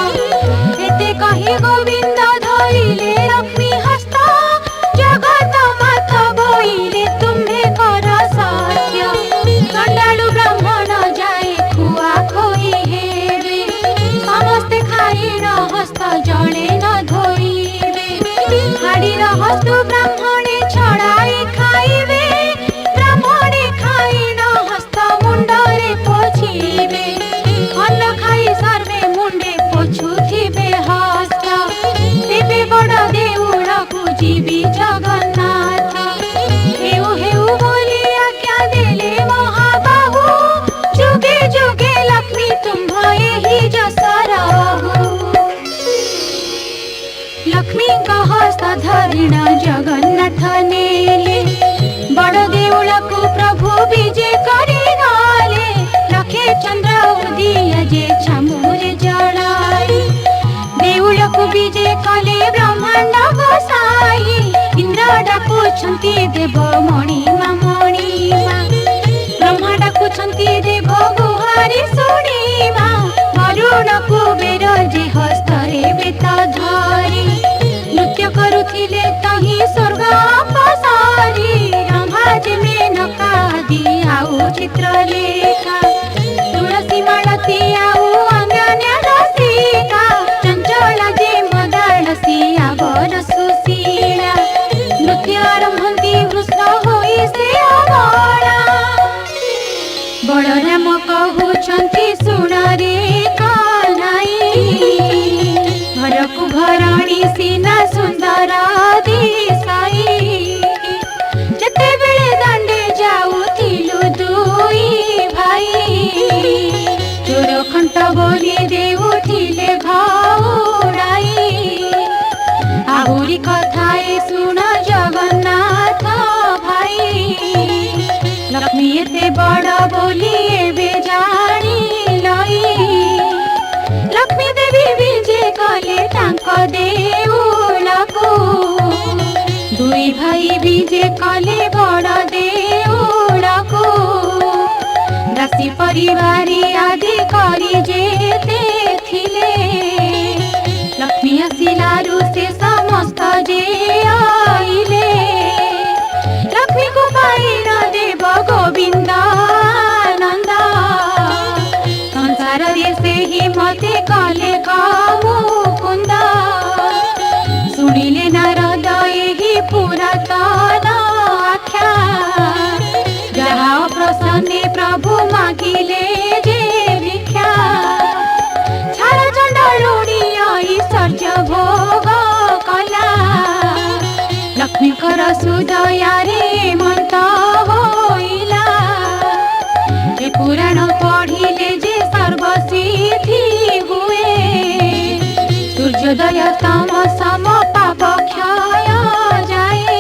एते कहि गोविंद धइले लक्ष्मी हस्त, जगत मात बोइले तुम्हे कर सत्य। चंडालु ब्राह्मण जाए खुआ खोई हेबे, समस्ते खाइर हस्त जड़े न धोइबे। हाड़ीर हस्तु ब्राह्मणे छड़ाई खाइबे, ब्राह्मणे खाइन हस्त मुंडरे पोछिबे। अन्न खाई सर्वे मुंडे पोछुथिबे हस्त, तेबे बड़ देउळकु जीवी जगन्नाथ। हेउ हेउ बोली आज्ञा देले महाबाहु, जुगे जुगे लक्ष्मी तुम्ह एहि जस रहु। लक्ष्मी हस्त धरिण जगन्नाथ नेले, बड़ देउळकु प्रभु विजे करि गले। लखे चंद्र उदिया जे छामुरे जड़ाई, देउळकु विजे कले ब्रह्मांड गोसाई। इंद्र डाकुछंती देव मणिमा मणिमा ब्रह्मा डाकुछंती देव गुहारी शुणिमा वरुण कुबेर जे हस्तरे बेत धरी नृत्य करुथिले तही स्वर्ग अपसारी रंभाजी मेनका दी आउ चित्रलेखा तुलसी मालती आउ अन्य रसिका चंचला जे मदालसी आवर सुशीला नृत्य आरंभंती कृष्ण होई से अबला बलराम कहउछंती सुन रे कान्हाई घरकु घरणी सीना सुंदर दिसाई जते बेले दांडे जाउथिलु दुई भाई चोर खंट बोली देउथिले भाउराई आहुरी कथाए सुन जगन्नाथ भाई लक्ष्मी एते बड़ बोली एबे जानी लई लक्ष्मी देवी विजे कले तांक देउलकु दुई भाई विजे कले बड़ देउलकु दासी परिवारी आदि करी जेते थिले लक्ष्मी आसिलारु से समस्त जे आइले लक्ष्मी को पाइन देव गोविंद नंद संसार रे से ही मते कले मुकुंद शुणिले नारद एही पुरातन आख्या जहा प्रसन्ने प्रभु मागिले जे भिक्षा छाड़ चंडालुणी ऐश्वर्य भोग कला लक्ष्मीकर सुदयारे मंत होइला ए पुराण पढ़िले जे सर्वसिद्धि हुए सूर्योदय तम सम पाप क्षय जाए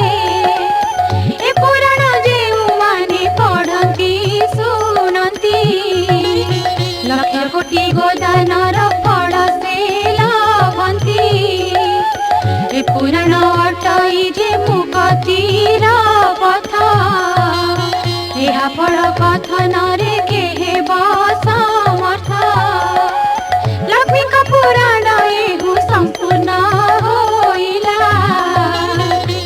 ए पुराण जेउ माने पढ़ंती सुनंती लक्ष कोटि गोदानर फल से लभंती ए पुराण अटई जे मुक्तिर पथ एहा फल कथन रे केहे समर्थ लक्ष्मी का पुराण एहु संपूर्ण होइला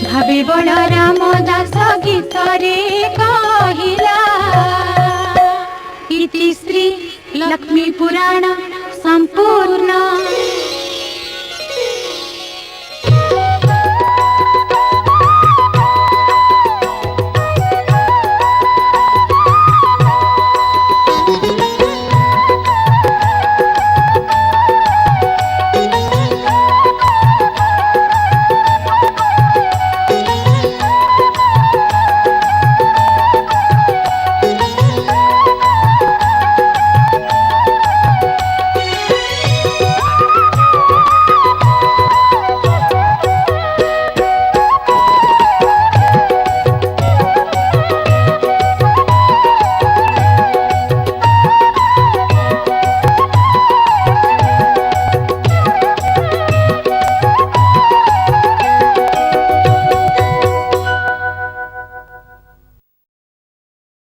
भावे बलराम दास गीत रे कहिला इति श्री लक्ष्मी पुराण संपूर्ण।